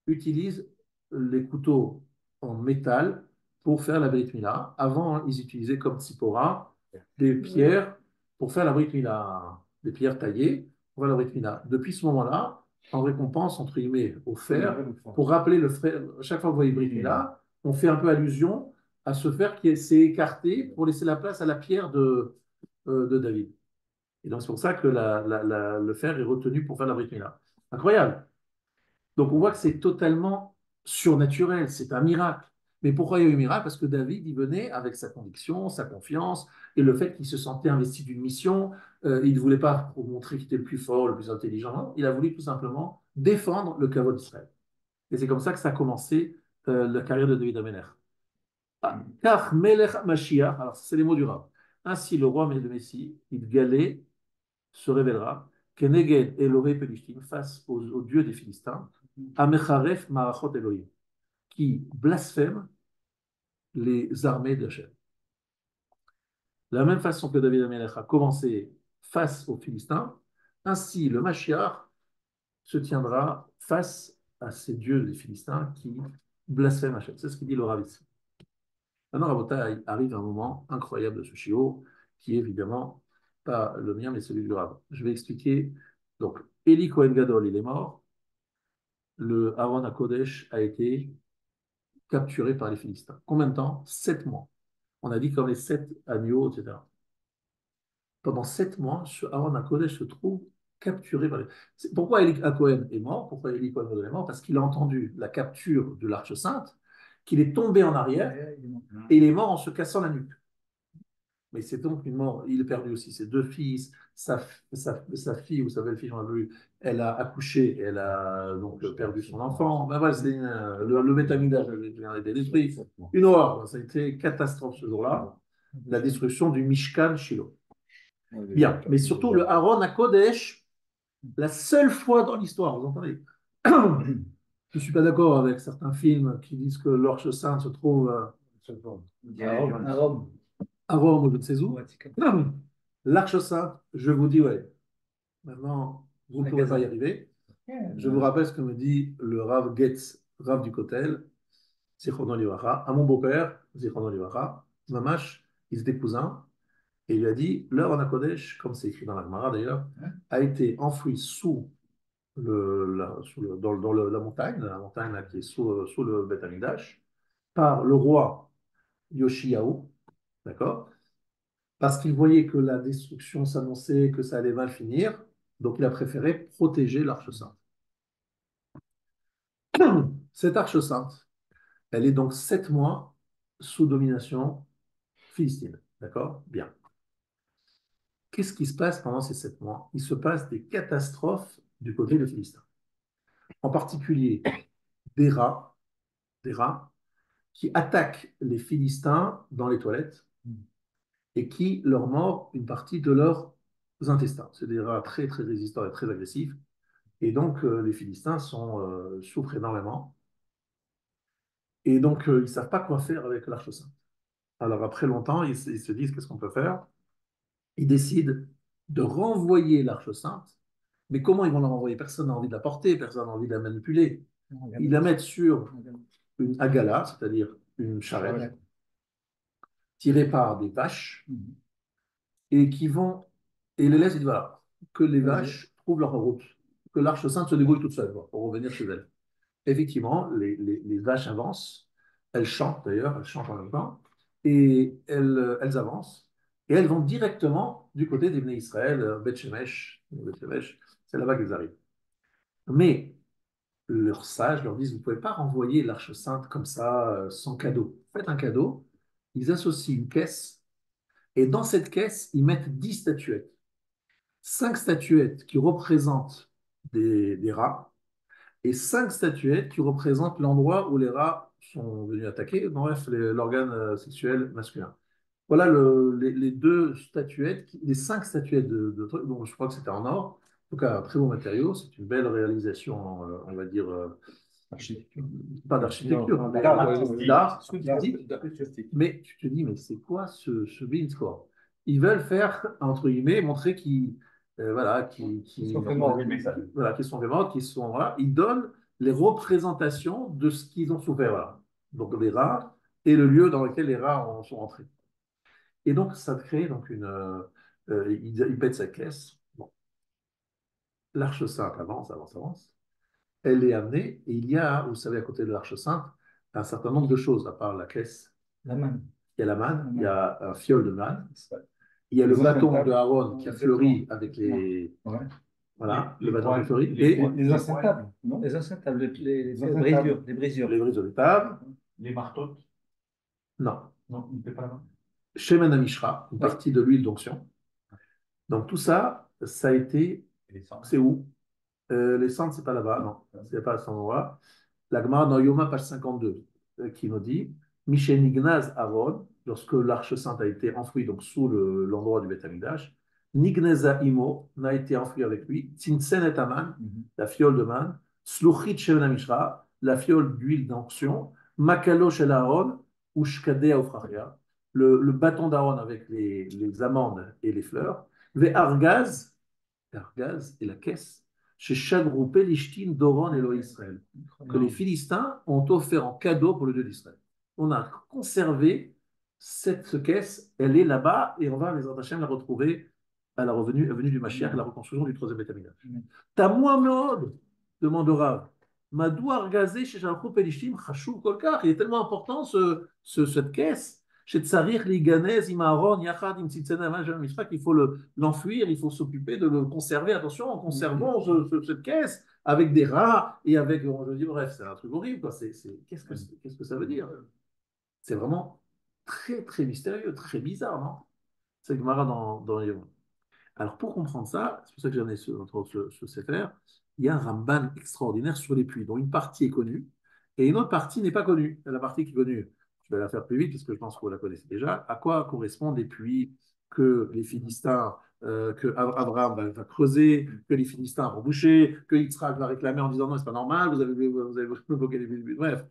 utilisent les couteaux en métal pour faire la Brit Mila. Avant, ils utilisaient comme Tzipora des pierres pour faire la Brit Mila, des pierres taillées pour faire la Brit Mila. Depuis ce moment-là, en récompense, entre guillemets, au fer, pour rappeler le frère, chaque fois que vous voyez Brit Mila, on fait un peu allusion à ce fer qui s'est écarté pour laisser la place à la pierre de David. Et donc, c'est pour ça que le fer est retenu pour faire la Brit Mila. Incroyable. Donc, on voit que c'est totalement surnaturel, c'est un miracle. Mais pourquoi il y a eu un miracle? Parce que David, il venait avec sa conviction, sa confiance, et le fait qu'il se sentait investi d'une mission. Il ne voulait pas montrer qu'il était le plus fort, le plus intelligent. Non, il a voulu tout simplement défendre le kavod d'Israël. Et c'est comme ça que ça a commencé la carrière de David Ameler. Car Melech Mashiach, alors c'est les mots du Rav. Ainsi, le roi, mais le Messie, Idgalé, se révélera, Keneged Elohei Pelishtim, face aux dieux des Philistins, Amecharef Marachot Elohim, qui blasphème les armées de Hachem. De la même façon que David Amelech a commencé face aux Philistins, ainsi le Mashiach se tiendra face à ces dieux des Philistins qui blasphèment Hachem. C'est ce qu'il dit le Rav ici. Maintenant, Rabotai, arrive un moment incroyable de ce chiot, qui est évidemment pas le mien, mais celui du Rav. Je vais expliquer. Donc, Eli Kohen Gadol, il est mort. Le Aaron HaKodesh a été capturé par les Philistins. Combien de temps? 7 mois. On a dit comme les 7 agneaux, etc. Pendant 7 mois, Aaron HaKodesh se trouve capturé par les... Pourquoi Eli Cohen est mort? Pourquoi Eli Cohen est mort? Parce qu'il a entendu la capture de l'Arche Sainte, qu'il est tombé en arrière et il est mort en se cassant la nuque. Mais c'est donc une mort. Il a perdu aussi ses 2 fils, sa fille ou sa belle-fille, j'en ai vu, elle a accouché, elle a donc perdu son enfant. Ben voilà, le métamidage a été détruit. Une horreur. Ça a été une catastrophe ce jour-là. La destruction du Mishkan Shiloh. Bien, mais surtout le Aaron HaKodesh, la seule fois dans l'histoire, vous entendez? Je ne suis pas d'accord avec certains films qui disent que l'Arche Sainte se trouve à Rome ou je ne sais où. L'Arche Sainte, je vous dis, ouais, maintenant, vous ne pourrez pas y arriver. Je vous rappelle ce que me dit le Rav Getz, Rav du Kotel, Zichrono Livracha, à mon beau-père, Zichrono Livracha, Mamash, ils étaient cousins. Et il lui a dit, l'Aaron HaKodesh, comme c'est écrit dans la Gemara d'ailleurs, a été enfoui dans la montagne là, qui est sous le Beth Amikdash, par le roi Yoshiyahu, d'accord? Parce qu'il voyait que la destruction s'annonçait, que ça allait mal finir, donc il a préféré protéger l'Arche Sainte. Cette Arche Sainte, elle est donc 7 mois sous domination philistine, d'accord? Bien. Qu'est-ce qui se passe pendant ces 7 mois? Il se passe des catastrophes du côté des Philistins. En particulier des rats qui attaquent les Philistins dans les toilettes et qui leur mordent une partie de leurs intestins. C'est des rats très très résistants et très agressifs. Et donc les Philistins souffrent énormément. Et donc ils ne savent pas quoi faire avec l'Arche Sainte. Alors après longtemps, ils se disent qu'est-ce qu'on peut faire? Ils décident de renvoyer l'Arche Sainte. Mais comment ils vont la renvoyer? Personne n'a envie de la porter, personne n'a envie de la manipuler. Ils la mettent sur une agala, c'est-à-dire une charrette, tirée par des vaches, et qui vont, et les laissent, et disent, voilà, que les vaches trouvent leur route, que l'Arche Sainte se débrouille toute seule pour revenir chez elle. Effectivement, les vaches avancent, elles chantent d'ailleurs, elles chantent en même temps, et elles avancent, et elles vont directement du côté des Bnei Israël, Beth Shemesh, c'est là-bas qu'elles arrivent. Mais leurs sages leur disent, vous ne pouvez pas renvoyer l'Arche Sainte comme ça, sans cadeau. Faites un cadeau, ils associent une caisse, et dans cette caisse, ils mettent 10 statuettes. 5 statuettes qui représentent des rats, et 5 statuettes qui représentent l'endroit où les rats sont venus attaquer, bref, l'organe sexuel masculin. Voilà les 2 statuettes, les 5 statuettes de trucs, donc je crois que c'était en or. En tout cas, un très beau matériau, c'est une belle réalisation, on va dire, pas d'architecture, mais d'art, mais tu te dis, mais c'est quoi ce bean score? Ils veulent faire, entre guillemets, montrer qu'ils voilà, voilà, qui sont vraiment, qui sont voilà, ils donnent les représentations de ce qu'ils ont souffert. Voilà. Donc les rats et le lieu dans lequel les rats sont entrés. Et donc ça crée donc ils pètent sa caisse. Bon. L'Arche Sainte avance. Elle est amenée et il y a, vous savez, à côté de l'Arche Sainte, un certain nombre de choses, à part la caisse. La manne. Il y a la manne, il y a un fiole de manne, il y a le bâton de Aaron qui a fleuri avec les... Ouais. Voilà, le bâton qui a fleuri. Et les anciennes tables, non? Les anciennes tables, les brisures. Les brisures de table. Les marteaux. Non. Non, il ne fait pas là. Shemen Amishra, une partie de l'huile d'onction. Donc tout ça, ça a été... C'est où? Les cendres, c'est pas là-bas, non. C'est pas à cet endroit. La Gemara dans Yoma, page 52. qui nous dit Michel Nignaz Aaron, lorsque l'arche sainte a été enfouie donc sous l'endroit du Beth Amikdash, Nigneza Imo n'a été enfoui avec lui, Tzintzen et Aman, la fiole de man, Sluchit Sheven Mishra, la fiole d'huile d'onction, Makalo Shel Aaron, Ushkadea Ofrachia, le bâton d'Aaron avec les amandes et les fleurs, Ve Argaz, Argaz et la caisse, chez Shagrou Pelishtin Doron Elo Israël, que les Philistins ont offert en cadeau pour le Dieu d'Israël. On a conservé cette caisse, elle est là-bas et on va, les Hashem, la retrouver à la venue du Mashiach, à la reconstruction du troisième Beth Amikdash. Tamouah Meod, demande Rav, Madou Argazé chez Shagrou Pelishtin Chashuv Kolkar, il est tellement important cette caisse. Chez Tsarir, Liganez, Imaron, Yachad, Imtsitzena, Majal qu'il faut l'enfuir, il faut s'occuper de le conserver. Attention, conservons cette caisse avec des rats et avec. Je dis, bref, c'est un truc horrible. Quoi. Qu'est-ce que ça veut dire? C'est vraiment très, très mystérieux, très bizarre, non? C'est Gemara dans les livres. Alors, pour comprendre ça, c'est pour ça que j'en ai ce Sefer, il y a un Ramban extraordinaire sur les puits, dont une partie est connue et une autre partie n'est pas connue. La partie qui est connue, je vais la faire plus vite parce que je pense que vous la connaissez déjà. À quoi correspondent les puits que les Philistins, que Abraham va creuser, que les Philistins vont boucher, que Yitzhak va réclamer en disant non, c'est pas normal, vous avez bloqué les puits. Bref,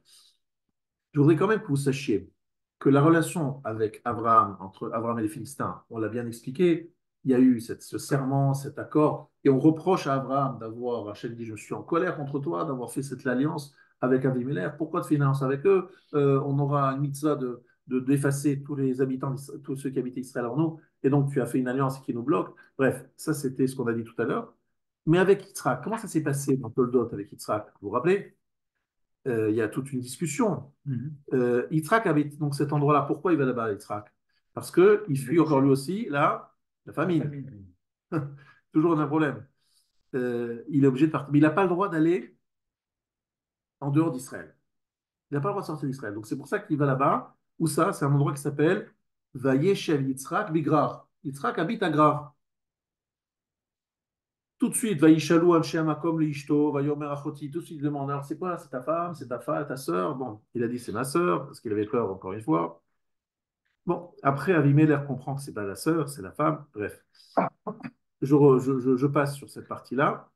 je voudrais quand même que vous sachiez que la relation avec Abraham, entre Abraham et les Philistins, on l'a bien expliqué, il y a eu ce serment, cet accord, et on reproche à Abraham d'avoir, Hachem dit, je suis en colère contre toi, d'avoir fait cette alliance avec Abimelech, pourquoi te faire une alliance avec eux? On aura une mitzvah d'effacer tous les habitants, tous ceux qui habitent Israël en nous, et donc tu as fait une alliance qui nous bloque. Bref, ça c'était ce qu'on a dit tout à l'heure. Mais avec Yitzhak, comment ça s'est passé dans Toldot avec Yitzhak? Vous vous rappelez? Il y a toute une discussion. Yitzhak habite donc cet endroit-là. Pourquoi il va là-bas, Yitzhak? Parce qu'il fuit encore lui aussi la famine. Toujours un problème. Il est obligé de partir. Mais il n'a pas le droit d'aller en dehors d'Israël. Il n'a pas le droit de sortir d'Israël. Donc c'est pour ça qu'il va là-bas. Où ça? C'est un endroit qui s'appelle Vayeshev Yitzhak Bigrar. Yitzhak habite à Grar. Tout de suite, Vaïchalou Anshem Akom le Ishto, Vayomer Achoti, tout de suite il demande alors c'est quoi? C'est ta femme, c'est ta sœur? Bon, il a dit c'est ma sœur, parce qu'il avait peur encore une fois. Bon, après Avimelech comprend que c'est pas la sœur, c'est la femme, bref. Je passe sur cette partie-là.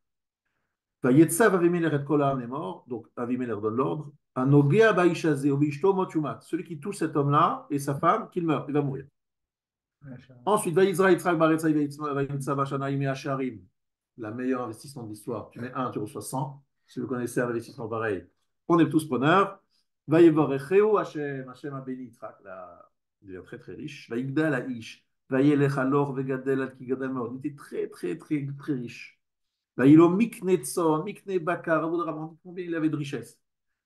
Vayetsav Avimelech et Kolam est mort, donc Avimelech donne l'ordre. Anogea Baïchaze, Obishto Motumat, celui qui touche cet homme-là et sa femme, qu'il meurt, il va mourir. Ensuite, Vaïzra Yitzhak Baretsa Vaïtsav Ashanaim et Asharim. La meilleure investissement de l'histoire. Tu mets 1, tu reçois 100. Si vous connaissez un investissement pareil, on est tous preneurs. Vayevorecheu Hashem. Hashem a béni Yitzhak. Il devient très très riche. Vaïgdal Aish. Vayelech alor vegadel al kigadal mort. Il était très très très très riche. Vaïlo mikne tzon, mikne bakar. Vous vous combien il avait de richesse.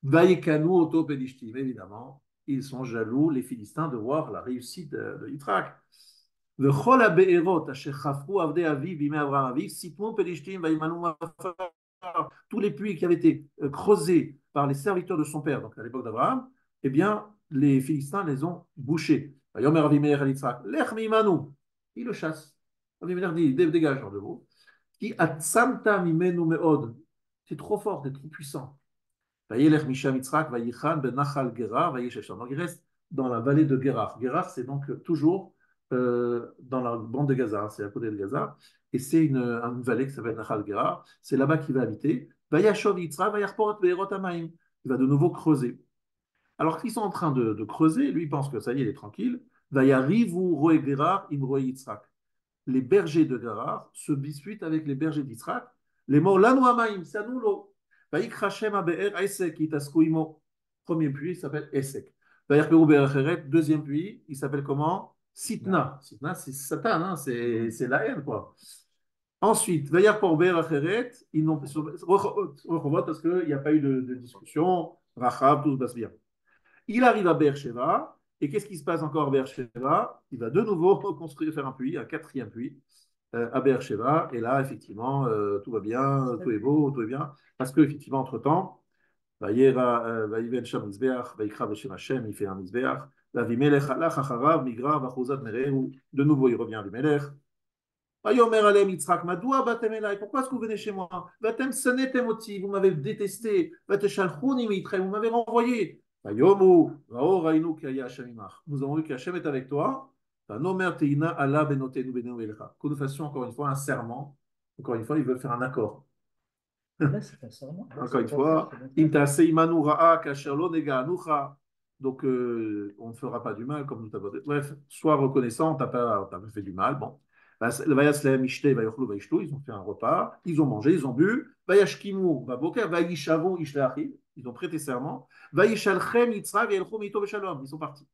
Vayekanu oto pedishtim. Évidemment, ils sont jaloux, les Philistins, de voir la réussite de Yitzhak. וכל הבארות אשר חפרו עבדי אביו בימי אברהם אביו, סיפרו פלישתים וימנו מעפר. Tous les puits qui avaient été creusés par les serviteurs de son père, donc à l'époque d'Abraham, eh bien, les Philistins les ont bouchés. Yomer Avimelech al Yitzhak, lech mimanu. Il le chasse. Avimelech dit, dégage hors de vous. Qui atsamta mimenu meod. C'est trop fort, c'est trop puissant. Vayelech misham Yitzhak, vayichan ben nachal Gerar, vayeshev. Donc il reste dans la vallée de Gerar. Gerar, c'est donc toujours dans la bande de Gaza, c'est à côté de Gaza, et c'est une vallée qui s'appelle Nachal Gerar, c'est là-bas qu'il va habiter. Vayashov Yitzhak, vayarport be'erot hamayim. Il va de nouveau creuser. Alors qu'ils sont en train de creuser, lui il pense que ça y est, il est tranquille. Vayarivu roe Gerar im roe Yitzhak. Les bergers de Gerar se disputent avec les bergers d'Yitzhak. Les mots lanu hamayim, c'est à nous l'eau. Vayikrashem habe'er Esek itasku imo. Premier puits, il s'appelle Esek. Vayarperu be'er deuxième puits, il s'appelle comment? Sitna. Sitna, c'est Satan, hein, c'est la haine, quoi. Ensuite, Vayar pour Beracheret, ils n'ont pas parce qu'il n'y a pas eu de discussion. Rachab, tout se passe bien. Il arrive à Beersheba, et qu'est-ce qui se passe encore à Beersheba? Il va de nouveau construire, faire un puits, un quatrième puits à Beersheba, et là, effectivement, tout va bien, tout est beau, tout est bien, parce qu'effectivement, entre-temps, Vayiven Sham Mizbeach, Vayikra Beshem Hashem, il fait un Mizbeach. Avimelech halach acharav migra v'achuzat mereu. De nouveau, il revient à Avimelech. Vayomer alem Yitzhak, madoua batem elai. Pourquoi est-ce que vous venez chez moi? Vatem senetem oti. Vous m'avez détesté. Vateshalchouni mitrei. Vous m'avez renvoyé. Vayomu, Vao Rainu ki haya Hashem imach. Nous avons vu qu'Hachem est avec toi. Vanomer teina Allah benotenu benenu elecha. Que nous fassions encore une fois un serment. Encore une fois, ils veulent faire un accord. Là, c'est pas ça, non? Encore une fois, Imtase imanu ra'a kasher lo nega anucha. Donc, on ne fera pas du mal comme nous t'avons dit. Bref, sois reconnaissant, t'as pas fait du mal. Bon. Vayaslem ishte vayochlu vaishtu. Ils ont fait un repas, ils ont mangé, ils ont bu. Vayashkimu vaboker vayishavu ishleachim. Ils ont prêté serment. Vayishalchem yitzrak vayelchu mito beshalom. Ils sont partis.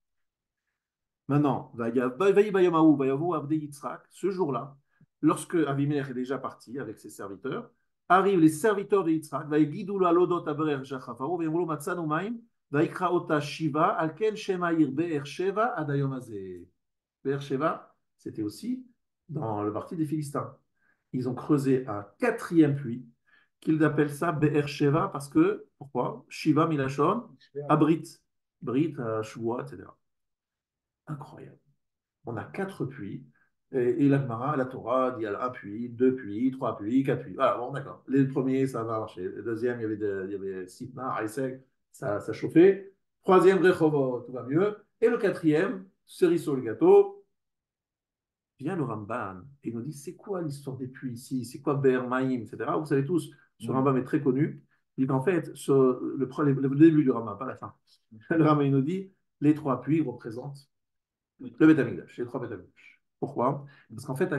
Maintenant, ce jour-là, lorsque Avimelech est déjà parti avec ses serviteurs, arrivent les serviteurs de Yitzhak, Be'er-Sheva, c'était aussi dans le parti des Philistins. Ils ont creusé un quatrième puits, qu'ils appellent ça Be'er-Sheva, parce que, pourquoi? Shiva Milachon, Abrit, Brit, Shua, etc. Incroyable. On a quatre puits. Et la Gemara, la Torah dit un puits, deux puits, trois puits, quatre puits. Voilà, bon, d'accord. Les premiers, ça va marcher. Le deuxième, il y avait Sitna, Aïsek, ça chauffait. Troisième, Rehovot, tout va mieux. Et le quatrième, cerise sur le gâteau, vient le Ramban et nous dit c'est quoi l'histoire des puits ici, c'est quoi Be'er Maïm, etc. Vous savez tous, ce Rambam est très connu. Il dit qu'en fait, le début du Rambam, pas la fin. Le Rambam il nous dit les trois puits représentent le Beth Amikdash, les trois Beth Amikdash. Pourquoi? Parce qu'en fait,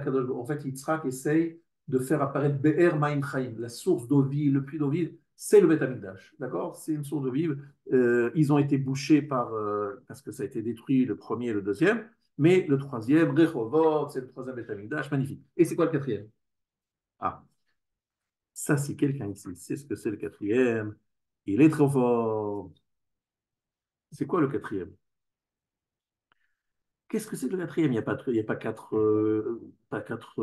Yitzhak essaye de faire apparaître Be'er Maïm Chaim, la source d'eau vive, le puits d'eau vive, c'est le Beth Amikdash. D'accord? C'est une source d'eau vive. Ils ont été bouchés parce que ça a été détruit le premier et le deuxième. Mais le troisième, Rehovot, c'est le troisième Beth Amikdash, magnifique. Et c'est quoi le quatrième? Ah, ça, si quelqu'un ici sait ce que c'est le quatrième, il est trop fort. C'est quoi le quatrième? Qu'est-ce que c'est que le quatrième? Il n'y a pas quatre. Pas quatre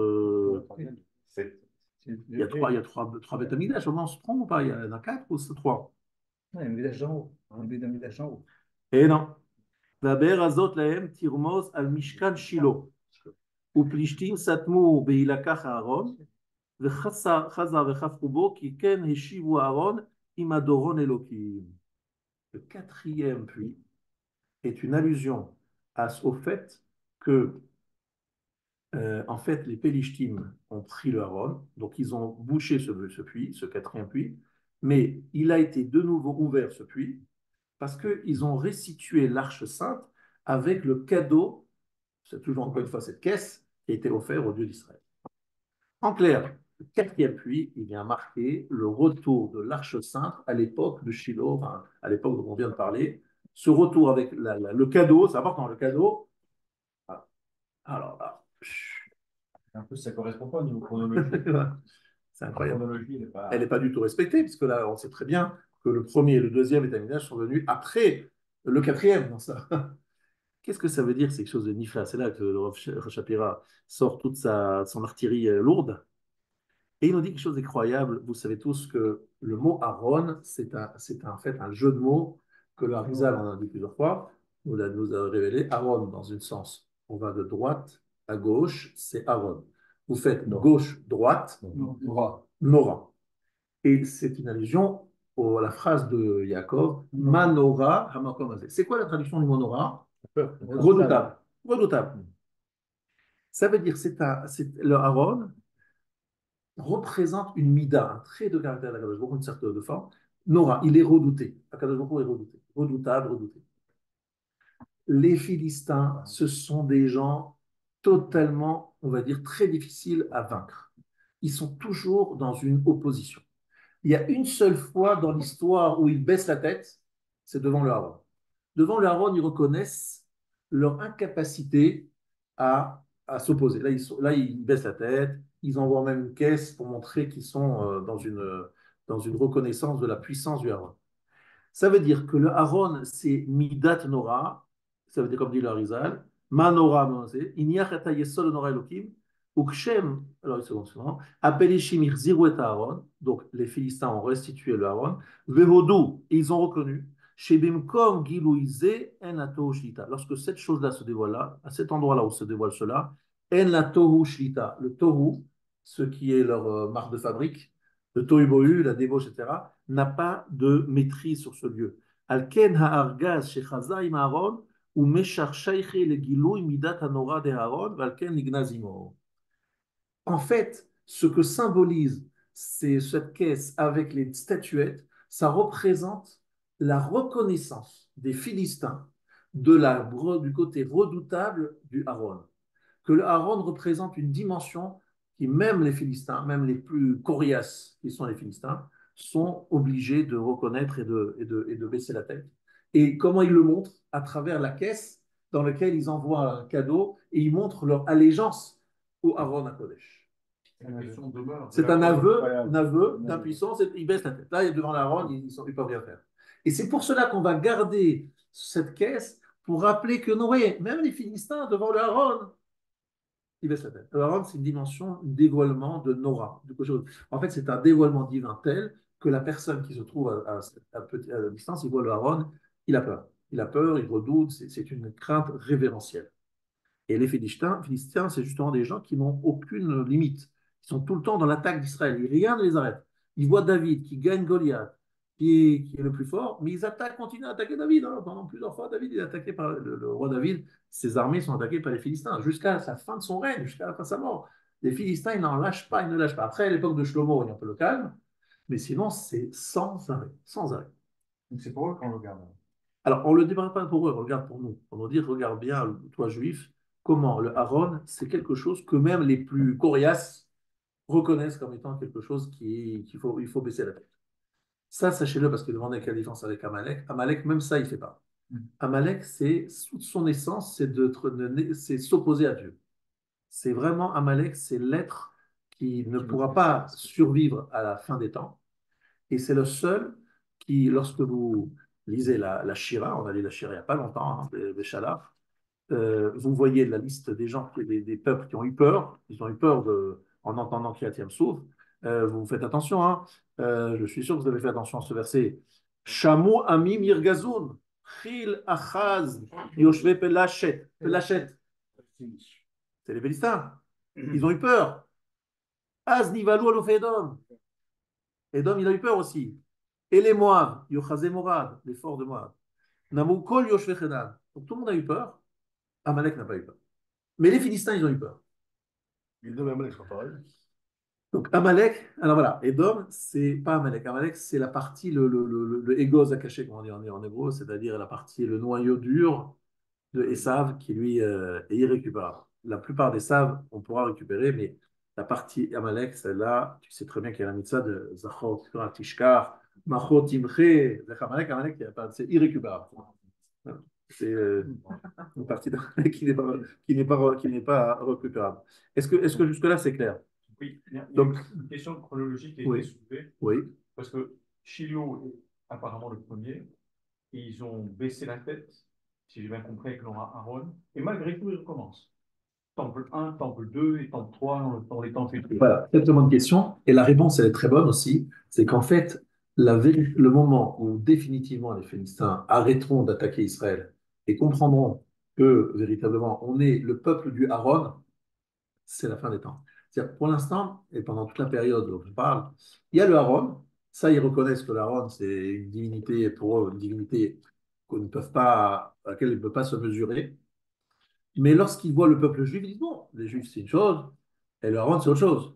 il y a trois Beth Amikdash. On se trompe ou pas? Il y en a quatre ou c'est trois? Non, il y a un village d'en haut. Un village d'en haut. Et non. והבאר הזאת להם תרמוז על משכן שילה, ופלישתים סתמו בהילקח הארון, וחזר וחפרו בו, כי כן השיבו הארון עם הדורון אלוקים. Le quatrième puits est une allusion au fait que, en fait, les Pélishtim ont pris le Haron, donc ils ont bouché ce puits, ce quatrième puits, mais il a été de nouveau ouvert ce puits, parce qu'ils ont restitué l'Arche Sainte avec le cadeau, c'est toujours encore une fois cette caisse, qui a été offerte au Dieu d'Israël. En clair, le quatrième puits, il vient marquer le retour de l'Arche Sainte à l'époque de Shiloh, enfin, à l'époque dont on vient de parler. Ce retour avec le cadeau, c'est important, le cadeau. Alors là, En plus, ça ne correspond pas au niveau chronologique. c'est incroyable. La chronologie, Elle n'est pas du tout respectée, puisque là, on sait très bien que le premier et le deuxième étaminage sont venus après le quatrième. Dans ça. Qu'est-ce que ça veut dire, c'est quelque chose de nifla? C'est là que le Rav Shapira sort toute son artillerie lourde. Et il nous dit quelque chose d'incroyable. Vous savez tous que le mot Aaron, c'est en fait un jeu de mots que le Harizal, on a dit plusieurs fois, nous a révélé. Aaron, dans un sens, on va de droite à gauche, c'est Aaron. Vous faites gauche-droite, Nora. Et c'est une allusion à la phrase de Yaakov, Manora Hamakom Hazeh. C'est quoi la traduction du mot Nora? Redoutable. Redoutable. Ça veut dire le Aaron représente une mida, un trait de caractère d'Akadosh Baruch Hu, une certaine forme. Nora, il est redouté. Akadosh Baruch Hu est redouté. Redoutable, redouté. Les Philistins, ce sont des gens totalement, on va dire, très difficiles à vaincre. Ils sont toujours dans une opposition. Il y a une seule fois dans l'histoire où ils baissent la tête, c'est devant le Haron. Devant le Haron, ils reconnaissent leur incapacité à s'opposer. Là, ils baissent la tête, ils envoient même une caisse pour montrer qu'ils sont dans une reconnaissance de la puissance du Haron. Ça veut dire que le Haron, c'est Midat Nora, ça veut dire comme dit le Harizal, Manora, Inyachata Yesod Nora Elokim, Ukshem, alors une seconde, Apelishim Irziru et Aaron, donc les Philistins ont restitué le Aaron, Vehodou, ils ont reconnu, Shebimkom Gilouize En Atohu Shlita, lorsque cette chose-là se dévoile là, à cet endroit-là où se dévoile cela, En Atohu Shlita, le Tohu, ce qui est leur marque de fabrique, le Tohu Bohu, la débauche, etc., n'a pas de maîtrise sur ce lieu. Al ken ha'argaz shechaza im Aaron, ou meshar shayche le gilui midat hanora de Aaron, val ken nignaz imo. En fait, ce que symbolise cette caisse avec les statuettes, ça représente la reconnaissance des Philistins du côté redoutable du Aaron. Que le Aaron représente une dimension qui, même les Philistins, même les plus coriaces qui sont les Philistins, sont obligés de reconnaître et de baisser la tête. Et comment ils le montrent? À travers la caisse dans laquelle ils envoient un cadeau et ils montrent leur allégeance au Aaron à Kodesh. C'est un aveu d'impuissance, et ils baissent la tête. Là, devant l'Aaron, ils ne peuvent rien faire. Et c'est pour cela qu'on va garder cette caisse pour rappeler que non, oui, même les Philistins devant le Aaron, ils baissent la tête. Le Aaron, c'est une dimension de dévoilement de Nora. En fait, c'est un dévoilement divin tel que la personne qui se trouve à distance, il voit le Aaron, il a peur. Il a peur, il redoute, c'est une crainte révérentielle. Et les Philistins, c'est justement des gens qui n'ont aucune limite. Ils sont tout le temps dans l'attaque d'Israël. Rien ne les arrête. Ils voient David qui gagne Goliath, qui est le plus fort, mais ils continuent à attaquer David. Hein. Pendant plusieurs fois, David est attaqué par le roi David. Ses armées sont attaquées par les Philistins jusqu'à la fin de son règne, jusqu'à la fin de sa mort. Les Philistins, ils n'en lâchent pas, ils ne lâchent pas. Après, à l'époque de Shlomo, il y a un peu le calme, mais sinon, c'est sans arrêt, sans arrêt. Donc c'est pour eux qu'on le regarde. Alors, on ne le démarre pas pour eux, on le regarde pour nous. On va dire, regarde bien, toi juif, comment le Aaron, c'est quelque chose que même les plus coriaces reconnaissent comme étant quelque chose il faut baisser la tête. Ça, sachez-le, parce que demandez quelle différence avec Amalek. Amalek, même ça, il ne fait pas. Amalek, c'est toute son essence, c'est s'opposer à Dieu. C'est vraiment Amalek, c'est l'être qui ne pourra pas survivre à la fin des temps. Et c'est le seul qui, lorsque vous lisez la Shira, on a lu la Shira il n'y a pas longtemps, hein, des Shalaf, vous voyez la liste des gens, des peuples qui ont eu peur, en entendant Kriyat Souf. Vous faites attention, hein, je suis sûr que vous avez fait attention à ce verset. Shamu Amim Yirgazoun, Chil Achaz, Yoshve Pelachet. Pelachet, c'est les Philistins. Ils ont eu peur. Az Nivalou Alof Edom. Edom, il a eu peur aussi. Et les Moab, Yochazé Morad, les forts de Moab. Namou Kol Yoshve Chedan. Donc tout le monde a eu peur. Amalek n'a pas eu peur. Mais les Philistins, ils ont eu peur. Edom et Amalek sont pareils. Donc Amalek, alors voilà, Edom, c'est pas Amalek. Amalek, c'est la partie, le Ego Zakaché, comme on dit en hébreu, c'est-à-dire la partie, le noyau dur de Esav qui lui est irrécupérable. La plupart des Sav, on pourra récupérer, mais la partie Amalek, celle-là, tu sais très bien qu'il y a la mitzvah de Zachor, Tishkar, Machot, Imche, Amalek, c'est irrécupérable. C'est une partie d'Amalek qui n'est pas récupérable. Est-ce que jusque-là, c'est clair? Oui, il y a Donc, une question chronologique qui a oui. été soulevée, Oui, parce que Chilio est apparemment le premier, et ils ont baissé la tête, si j'ai bien compris, avec Laura Aaron, et malgré tout, ils recommencent. Temple 1, Temple 2 et Temple 3 dans les temps futurs. voilà, très bonne question. Et la réponse, elle est très bonne aussi. C'est qu'en fait, le moment où définitivement les Philistins arrêteront d'attaquer Israël et comprendront que véritablement on est le peuple du Aaron, c'est la fin des temps. C'est-à-dire, pour l'instant, et pendant toute la période dont je parle, il y a le Aaron. Ça, ils reconnaissent que l'Aaron, c'est une divinité, pour eux, une divinité à laquelle ils ne peuvent pas se mesurer. Mais lorsqu'ils voient le peuple juif, ils disent, bon, les juifs, c'est une chose, et le Aaron, c'est autre chose.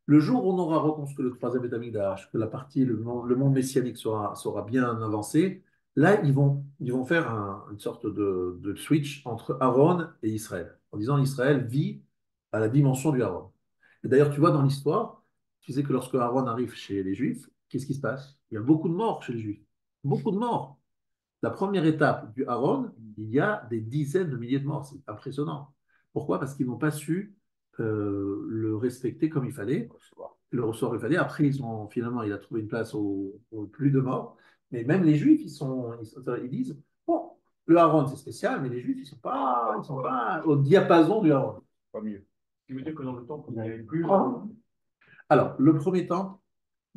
Le jour où on aura reconstruit le troisième Beth Amikdash, que le monde messianique sera bien avancé, là, ils vont faire une sorte de switch entre Aaron et Israël, en disant Israël vit à la dimension du Aaron. Et d'ailleurs, tu vois, dans l'histoire, tu sais que lorsque Aaron arrive chez les Juifs, qu'est-ce qui se passe? Il y a beaucoup de morts chez les Juifs. Beaucoup de morts. La première étape du Aaron, il y a des dizaines de milliers de morts. C'est impressionnant. Pourquoi? Parce qu'ils n'ont pas su le respecter comme il fallait, le ressort il fallait. Après, finalement, il a trouvé une place au plus de morts. Mais même les Juifs, ils disent, bon, le Aaron, c'est spécial, mais les Juifs, ils sont pas au diapason du Aaron. Pas mieux. Ce qui veut dire que dans le temple, il n'y avait plus. Alors, le premier temple,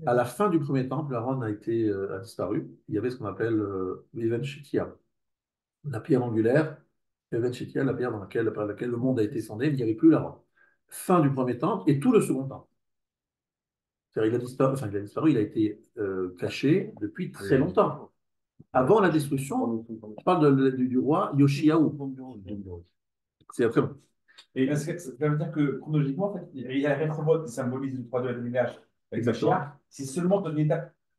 à la fin du premier temple, Aaron a disparu. Il y avait ce qu'on appelle l'Even Shetia, la pierre angulaire, l'Even Shetia, la pierre par laquelle le monde a été fondé, mais il n'y avait plus l'Aaron. Fin du premier temple et tout le second temple. C'est-à-dire, il a disparu, il a été caché depuis très longtemps. Avant la destruction, je parle du roi Yoshiaou. C'est après. Et est-ce que ça veut dire que chronologiquement, en fait, il y a la Rehovot qui symbolise le 3 de la Dominage avec Exactement. Mashiach. C'est seulement donné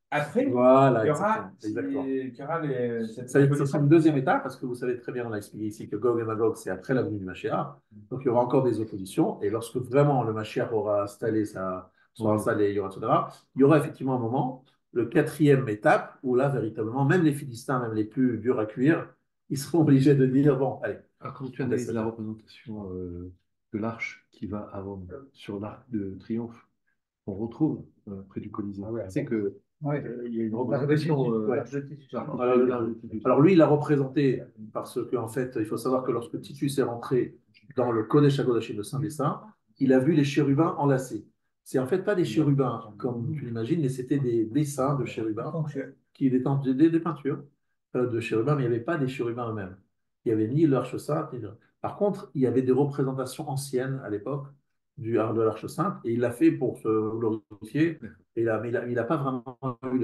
après Voilà, qu'il y aura, exactement. qu'il y aura cette Ça sera une deuxième étape, parce que vous savez très bien, on a expliqué ici que Gog et Magog, c'est après la venue du Mashiach. Donc il y aura encore des oppositions. Et lorsque vraiment le Mashiach aura installé sera installé, il y aura, etc., il y aura effectivement un moment, le quatrième étape, où là, véritablement, même les Philistins, même les plus durs à cuire, ils seront obligés de dire, bon, allez. Alors, quand tu analyses la représentation de l'arche qui va avant, sur l'arc de triomphe, on retrouve près du Colisée. C'est que il y a une représentation. Alors lui, il l'a représenté parce qu'en fait, il faut savoir que lorsque Titus est rentré dans le Kodesh HaKodashim, le Saint des Saints, il a vu les chérubins enlacés. C'est en fait pas des chérubins comme tu l'imagines, mais c'était des dessins de chérubins, qui étaient des peintures de chérubins, mais il n'y avait pas des chérubins eux-mêmes. Il n'y avait ni l'Arche Sainte, ni... Par contre, il y avait des représentations anciennes à l'époque de l'Arche Sainte, et il l'a fait pour se glorifier, et il n'a pas vraiment vu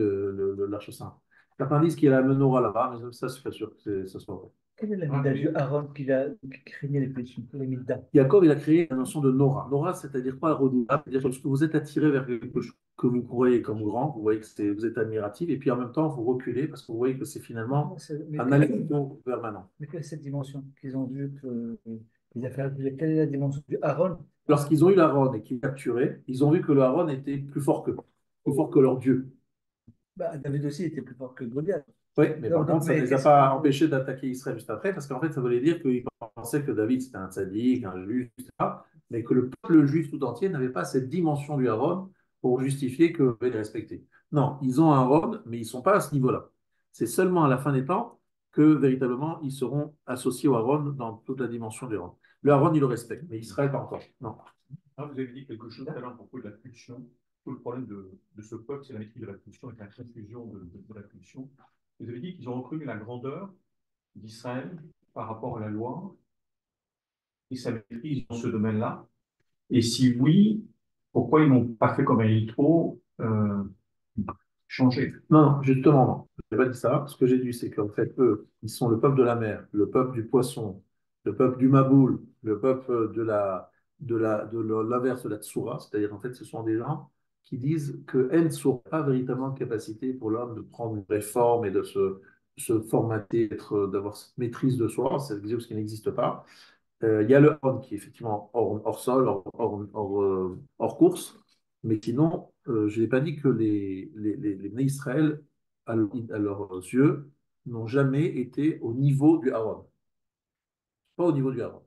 l'Arche Sainte. Certains disent qu'il y a la menorah là-bas, mais ça, c'est pas sûr que ça soit vrai. Quelle est la mida de Aaron qui craignait les péchés, les midas? Jacob, il a créé la notion de Nora. Nora, c'est-à-dire pas redoutable, c'est-à-dire que lorsque vous êtes attiré vers quelque chose que vous croyez comme grand, vous voyez que vous êtes admiratif, et puis en même temps, vous reculez parce que vous voyez que c'est finalement un aller-retour permanent. Mais quelle est cette dimension qu'ils ont vue qu'ils a fait? Quelle est la dimension du Aaron? Lorsqu'ils ont eu l'Aaron et qu'ils capturé, ils ont vu que le Aaron était plus fort qu'eux, plus fort que leur Dieu. Bah, David aussi était plus fort que Goliath. Oui, mais par Donc, contre, ça ne mais les a qu'est-ce pas que- empêchés d'attaquer Israël juste après, parce qu'en fait, ça voulait dire qu'ils pensaient que David, c'était un tzaddik, un juif, etc., mais que le peuple juif tout entier n'avait pas cette dimension du Aaron pour justifier que devait les respecter. Non, ils ont un Aaron, mais ils ne sont pas à ce niveau-là. C'est seulement à la fin des temps que, véritablement, ils seront associés au Aaron dans toute la dimension du Aaron. Le Aaron, il le respecte, mais Israël, pas encore. Non. Ah, vous avez dit quelque chose tout à l'heure à propos de la pulsion. Tout le problème de ce peuple, c'est la maîtrise de la pulsion et la confusion de la pulsion. Vous avez dit qu'ils ont reconnu la grandeur d'Israël par rapport à la loi et sa maîtrise dans ce domaine-là. Et si oui, pourquoi ils n'ont pas fait comme il faut changer? Non, justement, non. Je n'ai pas dit ça. Ce que j'ai dit, c'est qu'en fait, eux, ils sont le peuple de la mer, le peuple du poisson, le peuple du Maboul, le peuple de l'inverse de la Tsoura. C'est-à-dire, en fait, ce sont des gens qui disent que Elle n'a pas véritablement de capacité pour l'homme de prendre une réforme et de se formater, d'avoir cette maîtrise de soi. C'est quelque chose qui n'existe pas. Il y a le homme qui est effectivement hors sol, hors course, mais sinon, je n'ai pas dit que les Bnei Israël, à leurs yeux, n'ont jamais été au niveau du Aaron. Pas au niveau du Aaron.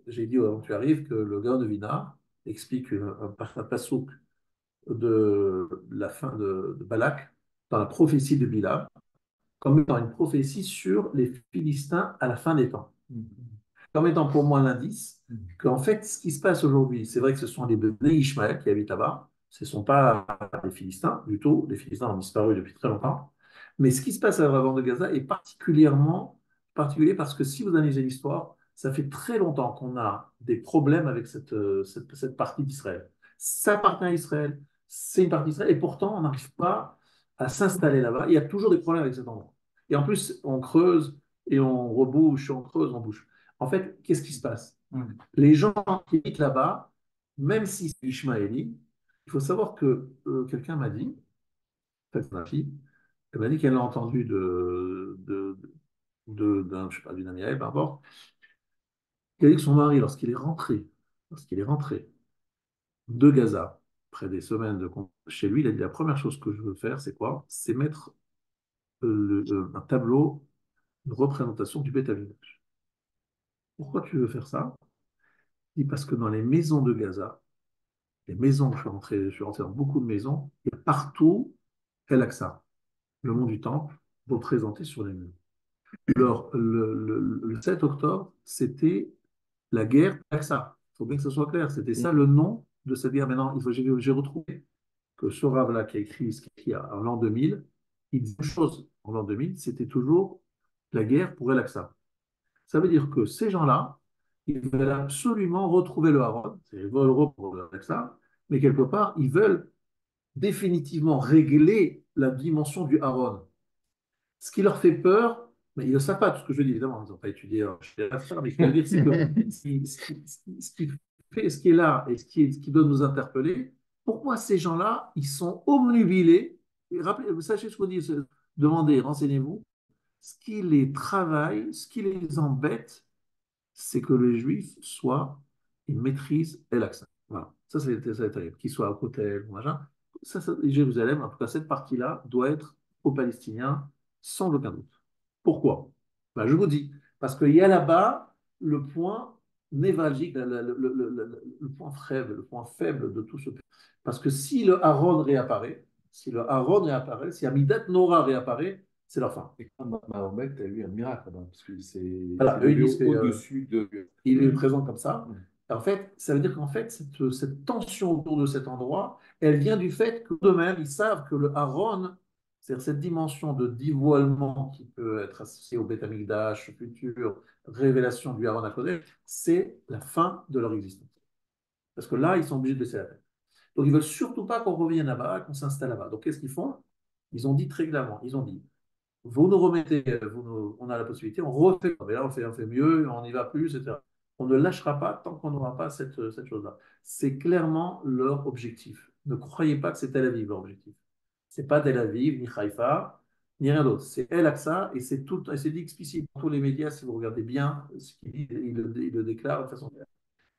J'ai dit avant que tu arrives que le gars de Vina explique un passouk de la fin de Balak dans la prophétie de Bilam, comme étant une prophétie sur les Philistins à la fin des temps. Comme étant pour moi l'indice qu'en fait, ce qui se passe aujourd'hui, c'est vrai que ce sont les Bnei Ishmaël qui habitent là-bas, ce ne sont pas les Philistins du tout, les Philistins ont disparu depuis très longtemps, mais ce qui se passe à la bande de Gaza est particulièrement particulier parce que si vous analysez l'histoire, ça fait très longtemps qu'on a des problèmes avec cette partie d'Israël. Ça appartient à Israël, c'est une partie d'Israël, et pourtant on n'arrive pas à s'installer là-bas. Il y a toujours des problèmes avec cet endroit. Et en plus, on creuse et on rebouche, on creuse, on bouche. En fait, qu'est-ce qui se passe? Les gens qui habitent là-bas, même si c'est Ishmaéli, il faut savoir que quelqu'un m'a dit, en fait, ma fille, elle m'a dit qu'elle a entendu je sais pas, d'une amie à elle, peu importe, qui a dit que son mari, lorsqu'il est rentré de Gaza, après des semaines chez lui, il a dit la première chose que je veux faire, c'est quoi? C'est mettre un tableau, une représentation du Beth Amikdash. Pourquoi tu veux faire ça? Il dit parce que dans les maisons de Gaza, les maisons, je suis rentré dans beaucoup de maisons, et partout, El-Aqsa, le mont du Temple, représenté sur les murs. Alors, le 7 octobre, c'était la guerre d'Al-Aqsa. Il faut bien que ce soit clair. C'était ça le nom de cette guerre. Maintenant, j'ai retrouvé que ce Rav-là qui a écrit ce qu'il y a en l'an 2000, il dit une chose en l'an 2000, c'était toujours la guerre pour El-Aqsa. Ça veut dire que ces gens-là, ils veulent absolument retrouver le Haron, ils veulent retrouver El-Aqsa, mais quelque part, ils veulent définitivement régler la dimension du Haron. Ce qui leur fait peur, mais ils ne le savent pas, tout ce que je dis, évidemment, ils n'ont pas étudié chez les affaires, mais ce que je veux dire, c'est que ce qui est là et ce qui doit nous interpeller, pourquoi ces gens-là, ils sont omnubilés? Et rappelez, sachez ce qu'on dit, demandez, renseignez-vous. Ce qui les travaille, ce qui les embête, c'est que les Juifs soient, ils maîtrisent El-Aqsa. Voilà, ça c'est terrible. Qu'ils soient à côté, machin. Jérusalem, en tout cas cette partie-là, doit être aux Palestiniens sans aucun doute. Pourquoi? Ben, je vous dis, parce qu'il y a là-bas le point névralgique, le point faible de tout ce pays. Parce que si le Aaron réapparaît, si Amidat Nora réapparaît, c'est la fin. Et quand Mahomet a eu un miracle, là, parce que Voilà, eux, ils disent que, au-dessus de. il est présent comme ça. En fait, ça veut dire qu'en fait, cette tension autour de cet endroit, elle vient du fait que d'eux-mêmes, ils savent que le Aaron, c'est-à-dire cette dimension de dévoilement qui peut être associée au Beth Amikdash, future révélation du Aaron à Kodesh, c'est la fin de leur existence. Parce que là, ils sont obligés de laisser la terre. Donc, ils ne veulent surtout pas qu'on revienne là-bas, qu'on s'installe là-bas. Donc, qu'est-ce qu'ils font? Ils ont dit très clairement, ils ont dit, vous nous remettez, on a la possibilité, on refait, mais là on fait mieux, on n'y va plus, etc. On ne lâchera pas tant qu'on n'aura pas cette chose-là. C'est clairement leur objectif. Ne croyez pas que c'est Tel Aviv leur objectif. C'est pas Tel Aviv, ni Haïfa, ni rien d'autre. C'est El Aqsa et c'est tout, et c'est dit explicite dans tous les médias, si vous regardez bien ce qu'il dit, il le déclare de façon claire.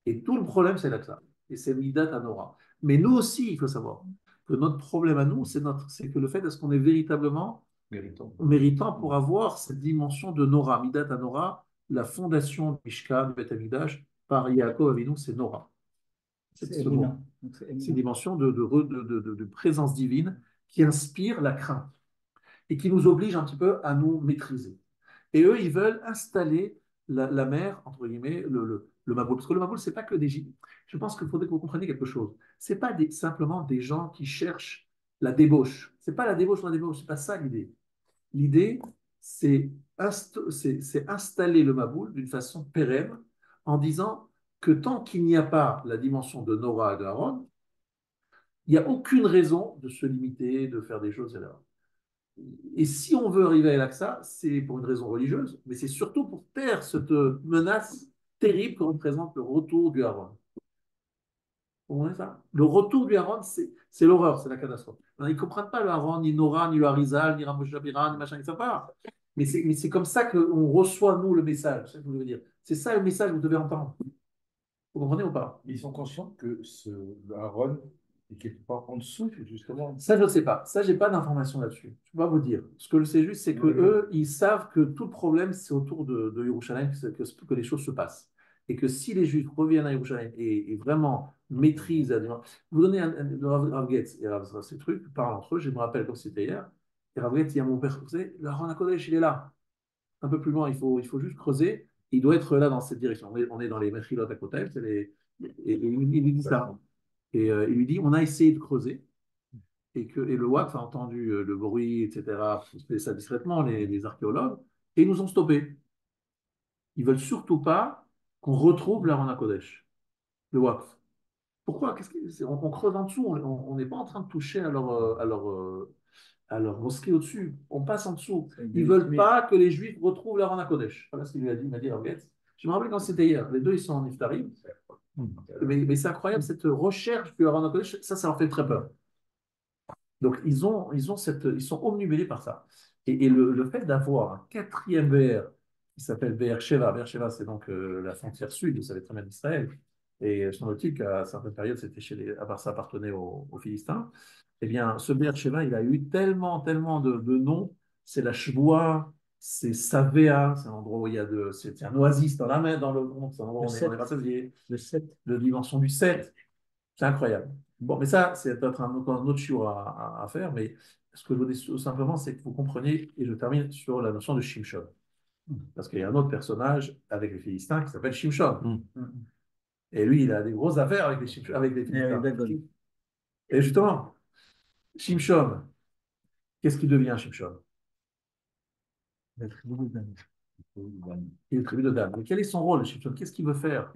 Et tout le problème, c'est l'Aqsa. Et c'est Midat Anora. Mais nous aussi, il faut savoir que notre problème à nous, c'est que le fait est-ce qu'on est véritablement méritant pour avoir cette dimension de Nora, Midat Anora, la fondation du Mishkan, du Beth Amikdash, par Yaakov Avinu, c'est Nora. C'est une dimension de présence divine qui inspire la crainte et qui nous oblige un petit peu à nous maîtriser. Et eux, ils veulent installer la mer, entre guillemets, le Maboul. Parce que le Maboul, ce n'est pas que des gîtes. Je pense qu'il faudrait que vous compreniez quelque chose. Ce n'est pas simplement des gens qui cherchent la débauche. Ce n'est pas la débauche, ce n'est pas ça l'idée. L'idée, c'est installer le Maboul d'une façon pérenne en disant que tant qu'il n'y a pas la dimension de Nora et de Aaron, il n'y a aucune raison de se limiter, de faire des choses, etc. Et si on veut arriver à l'Aqsa, c'est pour une raison religieuse, mais c'est surtout pour taire cette menace terrible que représente le retour du Haron. Vous comprenez ça? Le retour du Haron, c'est l'horreur, c'est la catastrophe. Alors, ils ne comprennent pas le Haron, ni Nora, ni le Harizal, ni Ramosh Shabiran, ni machin, ils ne savent pas. Mais c'est comme ça qu'on reçoit, nous, le message. C'est ce que je veux dire. C'est ça le message que vous devez entendre. Vous comprenez ou pas? Ils sont conscients que Aaron est quelque part en dessous, justement. Ça, je ne sais pas. Ça, je n'ai pas d'informations là-dessus. Je ne peux pas vous dire. Ce que je sais juste, c'est que eux, ils savent que tout le problème, c'est autour de Yerushalayim que les choses se passent. Et que si les Juifs reviennent à Yerushalayim et vraiment maîtrisent, vous donnez le Rav Getz et ces trucs, parlent entre eux, je me rappelle comme c'était hier, et Rav Getz dit à mon père, vous savez, le Aaron HaKodesh, il est là. Un peu plus loin, il faut juste creuser. Il doit être là dans cette direction. On est dans les Mechilot à côté, et il lui dit ça. Et il lui dit, on a essayé de creuser, et le WACF a entendu le bruit, etc., fait ça discrètement, les archéologues, et ils nous ont stoppés. Ils veulent surtout pas qu'on retrouve l'Aaron HaKodesh, le WACF. Pourquoi? On creuse en dessous, on n'est pas en train de toucher à leur mosquée au-dessus. On passe en dessous. Ils ne veulent pas que les Juifs retrouvent l'Aaron HaKodesh. Voilà ce qu'il lui a dit, il m'a dit, je me rappelle quand c'était hier, les deux ils sont en Iftarim. Mais c'est incroyable, cette recherche du Aaron HaKodesh, ça leur fait très peur. Donc, ils sont omnibulés par ça. Et le fait d'avoir un quatrième BR qui s'appelle BR Sheva, BR Sheva, c'est donc la frontière sud, vous savez très bien d'Israël, et semble-t-il qu'à certaines périodes, ça appartenait aux Philistins. Eh bien, ce BR Sheva, il a eu tellement de noms. C'est la Shvoua, c'est Savea, c'est un endroit où c'est un oasis dans la mer, dans le monde, c'est un endroit où on est rassasié. Le 7. De dimension du 7. C'est incroyable. Bon, mais ça, c'est peut-être un autre show à faire, mais ce que je veux dire tout simplement, c'est que vous compreniez, et je termine sur la notion de Shimshon. Parce qu'il y a un autre personnage avec les Philistins qui s'appelle Shimshon. Et lui, il a des grosses affaires avec les Philistins. Et justement, Shimshon, qu'est-ce qu'il devient, Shimshon? Il est le tribu de Dan. Mais quel est son rôle, Shimshon? Qu'est-ce qu'il veut faire?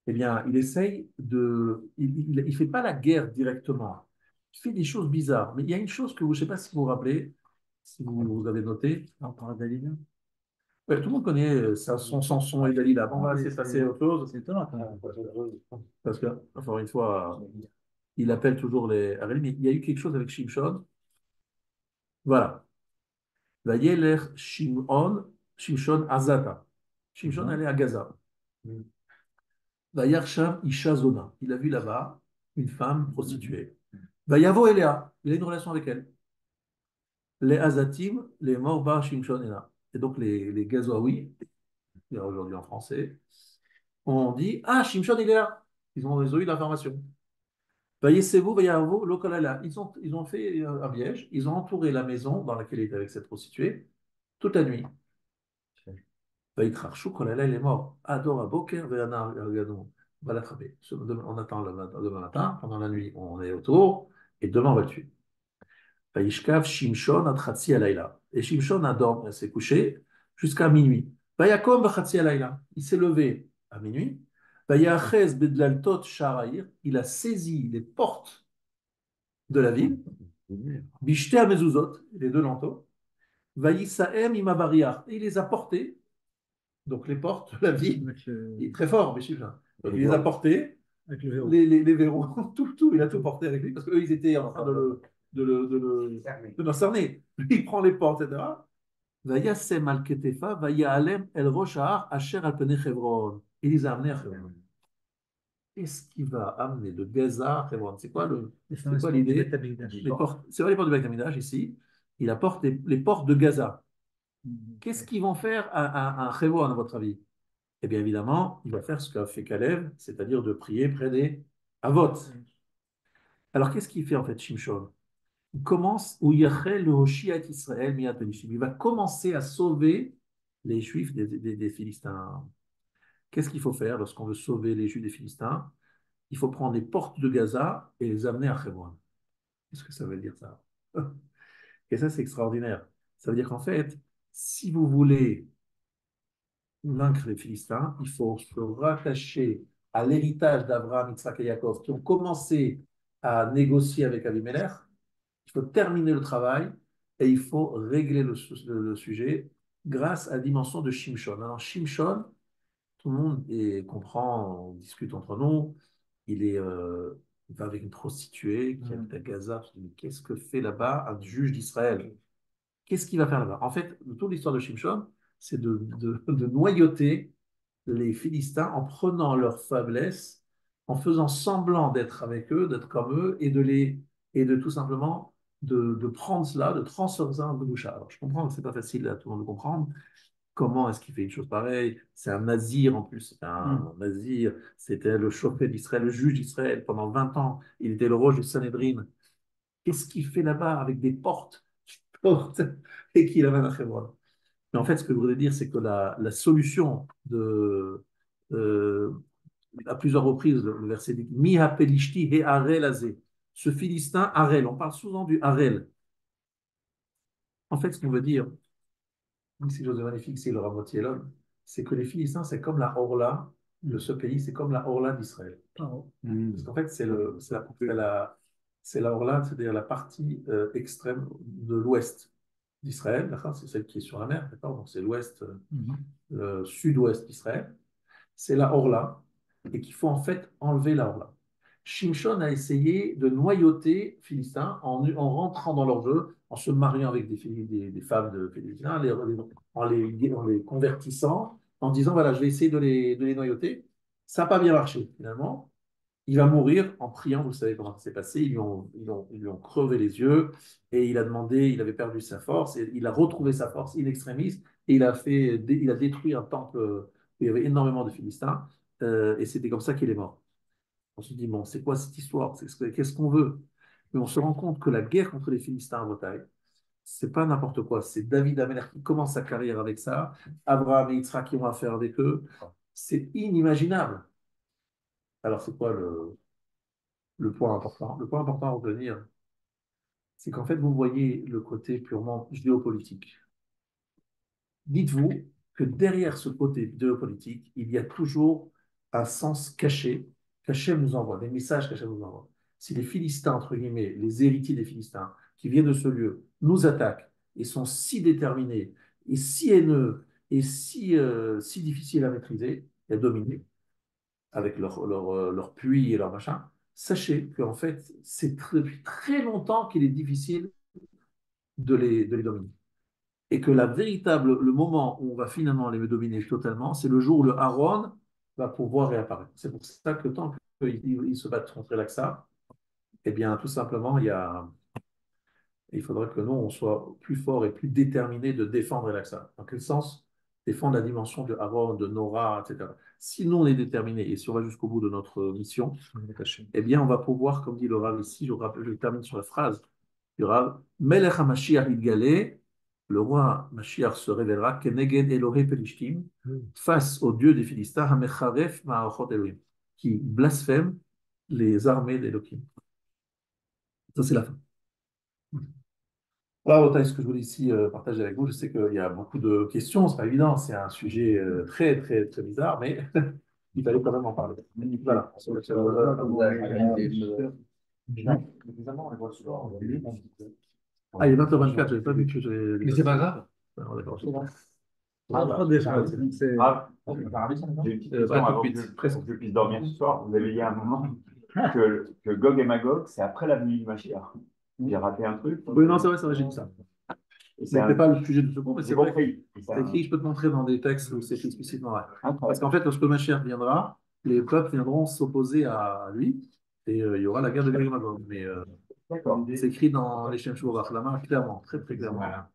Eh bien, il essaye de. Il ne fait pas la guerre directement. Il fait des choses bizarres. Mais il y a une chose que je ne sais pas si vous vous rappelez, si vous avez noté. On parle d'Alina. Ouais, tout le monde connaît son Samson et Dalila. Bon, on va essayer de passer à autre chose. C'est étonnant quand même. Parce que, encore une fois, il appelle toujours les Arélim. Il y a eu quelque chose avec Shimshon. Voilà. Vayeler Shimshon Azata. Shimshon allait à Gaza. Vayarsham Isha Zona. Il a vu là-bas une femme prostituée. Vayavo Elea. Il a une relation avec elle. Les Azatim, les morts bar Shimshon est là. Et donc les Gazaouis, il y a aujourd'hui en français, on dit ah, Shimshon il est là. Ils ont eu l'information. Vayessevu, Vayavo, Lokalala. Ils ont fait un piège. Ils ont entouré la maison dans laquelle il était avec cette prostituée toute la nuit. Vayitrachou, Kolala, il est mort. Adora Boker, Veana, Gadon. On va l'attraper. On attend demain matin, pendant la nuit, on est autour, et demain on va le tuer. Vayishkav Shimshon Atchatsi Alayla. Et Shimshon a dormi, s'est couché jusqu'à minuit. Vayakom Bachatsi Alayla. Il s'est levé à minuit. Vayachez Bedlaltot Sharaïr. Il a saisi les portes de la ville. Bishte à Mezuzot, les deux lanteaux. Vayisaem Imavariach. Et il les a portés. Donc les portes de la ville. Il est très fort, mais Shimshon. Donc il les a portés. Avec le verrou. Les verrous, tout, il a tout porté avec lui, parce qu'eux, ils étaient en train de le cerner. Lui, il prend les portes, etc. Vayasem al ketefa, vaya alem el roshar, asher al pene Chevron. Il les a amenés à Chevron. Qu'est-ce qui va amener de Gaza à Chevron? C'est quoi l'idée? C'est vrai les portes du Beth Amikdash ici. Il apporte les portes de Gaza. Qu'est-ce qu'ils vont faire à Chevron, à votre avis? Eh bien, évidemment, il va faire ce qu'a fait Kalev, c'est-à-dire de prier près des Avot. Alors, qu'est-ce qu'il fait en fait, Shimshon? Il commence, où Yachel le Hoshiat Israël, Miyat Penishim. Il va commencer à sauver les Juifs des Philistins. Qu'est-ce qu'il faut faire lorsqu'on veut sauver les Juifs des Philistins? Il faut prendre les portes de Gaza et les amener à Hebron. Qu'est-ce que ça veut dire ça? Et ça, c'est extraordinaire. Ça veut dire qu'en fait, si vous voulez vaincre les Philistins, il faut se rattacher à l'héritage d'Abraham, Yitzhak et Yaakov, qui ont commencé à négocier avec Abimelech. Il faut terminer le travail et il faut régler le sujet grâce à la dimension de Shimshon. Alors, Shimshon, tout le monde comprend, on discute entre nous, il va avec une prostituée qui habite à Gaza. Mais qu'est-ce que fait là-bas un juge d'Israël? Qu'est-ce qu'il va faire là-bas? En fait, toute l'histoire de Shimshon, c'est de noyauter les Philistins en prenant leur faiblesse, en faisant semblant d'être avec eux, d'être comme eux, et de tout simplement de prendre cela, de transformer ça en boucha. Alors, je comprends que c'est pas facile à tout le monde de comprendre. Comment est-ce qu'il fait une chose pareille? C'est un nazir en plus. C'est un nazir. C'était le chauffeur d'Israël, le juge d'Israël pendant 20 ans. Il était le roi du Sanhédrin. Qu'est-ce qu'il fait là-bas avec des portes et qu'il amène à Hebron? Mais en fait, ce que je voudrais dire, c'est que la solution à plusieurs reprises, le verset dit Mi hapelishti he harel azé. Ce Philistin, Harel, on parle souvent du Harel. En fait, ce qu'on veut dire, c'est quelque chose de magnifique, c'est le Ramotiel, c'est que les Philistins, c'est comme la Orla de ce pays, c'est comme la Orla d'Israël. Parce qu'en fait, c'est la Orla, c'est-à-dire la partie extrême de l'ouest d'Israël, c'est celle qui est sur la mer, donc c'est l'ouest, sud-ouest d'Israël, c'est la Orla, et qu'il faut en fait enlever la Orla. Shimshon a essayé de noyauter Philistins en rentrant dans leur jeu, en se mariant avec des femmes de Philistins, en les convertissant, en disant voilà, je vais essayer de les noyauter. Ça n'a pas bien marché finalement. Il va mourir en priant, vous savez comment ça s'est passé, ils lui ont crevé les yeux et il a demandé, il avait perdu sa force, et il a retrouvé sa force in extremis et il a détruit un temple où il y avait énormément de Philistins et c'était comme ça qu'il est mort. On se dit, bon, c'est quoi cette histoire? Qu'est-ce qu'on veut? Mais on se rend compte que la guerre contre les Philistins en Bretagne, c'est pas n'importe quoi. C'est David Ameller qui commence sa carrière avec ça, Abraham et Yitzhak qui ont affaire avec eux. C'est inimaginable. Alors, c'est quoi le point important? Le point important à retenir, c'est qu'en fait, vous voyez le côté purement géopolitique. Dites-vous que derrière ce côté géopolitique, il y a toujours un sens caché qu'Hachem nous envoie, des messages qu'Hachem nous envoie. Si les Philistins, entre guillemets, les héritiers des Philistins, qui viennent de ce lieu, nous attaquent et sont si déterminés, et si haineux, et si difficiles à maîtriser et à dominer, avec leur puits et leur machin, sachez qu'en fait, c'est depuis très longtemps qu'il est difficile de les dominer. Et que le moment où on va finalement les dominer totalement, c'est le jour où le Aaron va pouvoir réapparaître. C'est pour ça que tant qu'ils se battent contre l'Aqsa, eh bien, tout simplement, il faudrait que nous, on soit plus forts et plus déterminés de défendre l'Aqsa. Dans quel sens? Défendre la dimension de Aaron, de Nora, etc. Si nous, on est déterminés et si on va jusqu'au bout de notre mission, eh bien, on va pouvoir, comme dit le Rav ici, je termine sur la phrase du Rav, Melech HaMashiach Yitgaleh, le roi Mashiach se révélera, Keneged Elohei Pelishtim, face au Dieu des Philistins, Hamecharef Ma'achot Elohim, qui blasphème les armées d'Elohim. Ça, c'est la fin. Voilà, ce que je voulais ici partager avec vous. Je sais qu'il y a beaucoup de questions, c'est pas évident, c'est un sujet très, très, très bizarre, mais il fallait quand même en parler. Voilà. Ah, il est 20h24, je n'avais pas vu que j'ai. Mais c'est pas grave. Alors, d'accord. J'ai une petite question avant que je puisse dormir ce soir. Vous avez dit à un moment que Gog et Magog, c'est après la venue du Mashiach. J'ai raté un truc. Oui, non, c'est vrai, j'ai dit ça. Ce n'était pas le sujet de ce cours, mais c'est vrai. C'est écrit, je peux te montrer dans des textes où c'est écrit explicitement vrai. Parce qu'en fait, lorsque Mashiach viendra, les peuples viendront s'opposer à lui et il y aura la guerre de Gog et Magog. Mais c'est écrit dans les Shem Shuvach Lama, clairement, très très clairement. Voilà.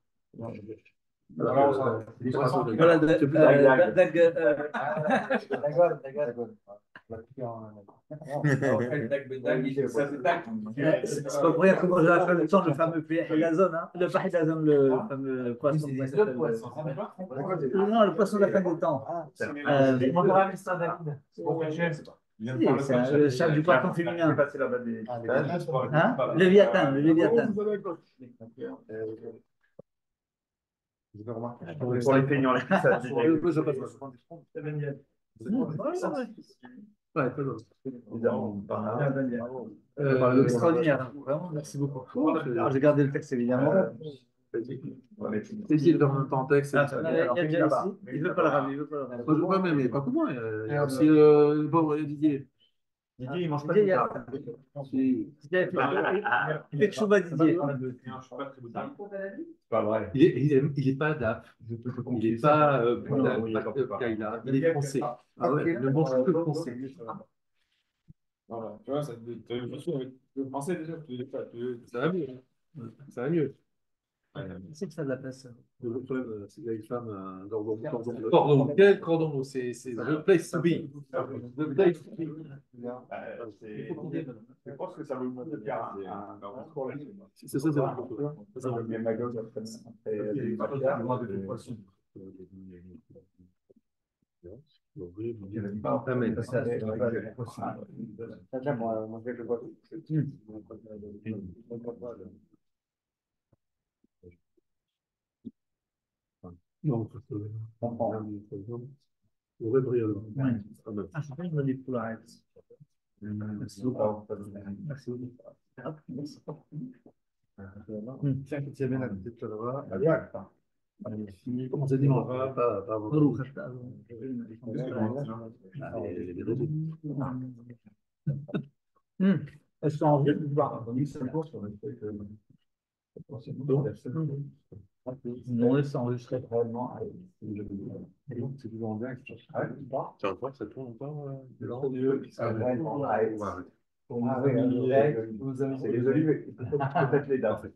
C'est pas pour rien que moi j'ai fait le temps, le fameux Hilazon, hein. Le pas Hilazon, le fameux poisson. Non, le poisson de la fin des temps. C'est le chef du poisson féminin. Hein? Léviathan, le Léviathan. Pour les peignants, ça Extraordinaire, vraiment, merci beaucoup. J'ai gardé le texte évidemment. C'est ici, en même temps, texte. Il ne veut pas le ramener, il veut pas le ramener. Moi, je veux pas même, mais pas pour moi. Il y a aussi le pauvre Didier. Didier, il mange pas de tard. Il fait chouba Didier. pas vrai. Il est pas DAF. Il n'est pas Kaila. Il est français. Ah ouais, Ne mange que français. Voilà, tu vois, ça le français déjà, Ça va mieux. Ça va mieux. C'est que ça de la place. Le problème, c'est qu'il y a une femme, un cordon bleu. Cordon, quel cordon? C'est the place to be. The place to be. Je pense que ça vaut le coup de faire un cours là-dessus. C'est ça, c'est vrai. Mais Magog, Amen. Non, le vrai brièvement. Ah, c'est pas une bonne époule, arrête. Merci beaucoup. Merci beaucoup. Tiens, que tu amènes à côté de toi Comment c'est dimanche? Pas Baruch Est-ce qu'on envie de voir non, c'est enregistré réellement. C'est toujours en direct. Tu vas voir, ça tourne encore. c'est les olives, peut-être les dates.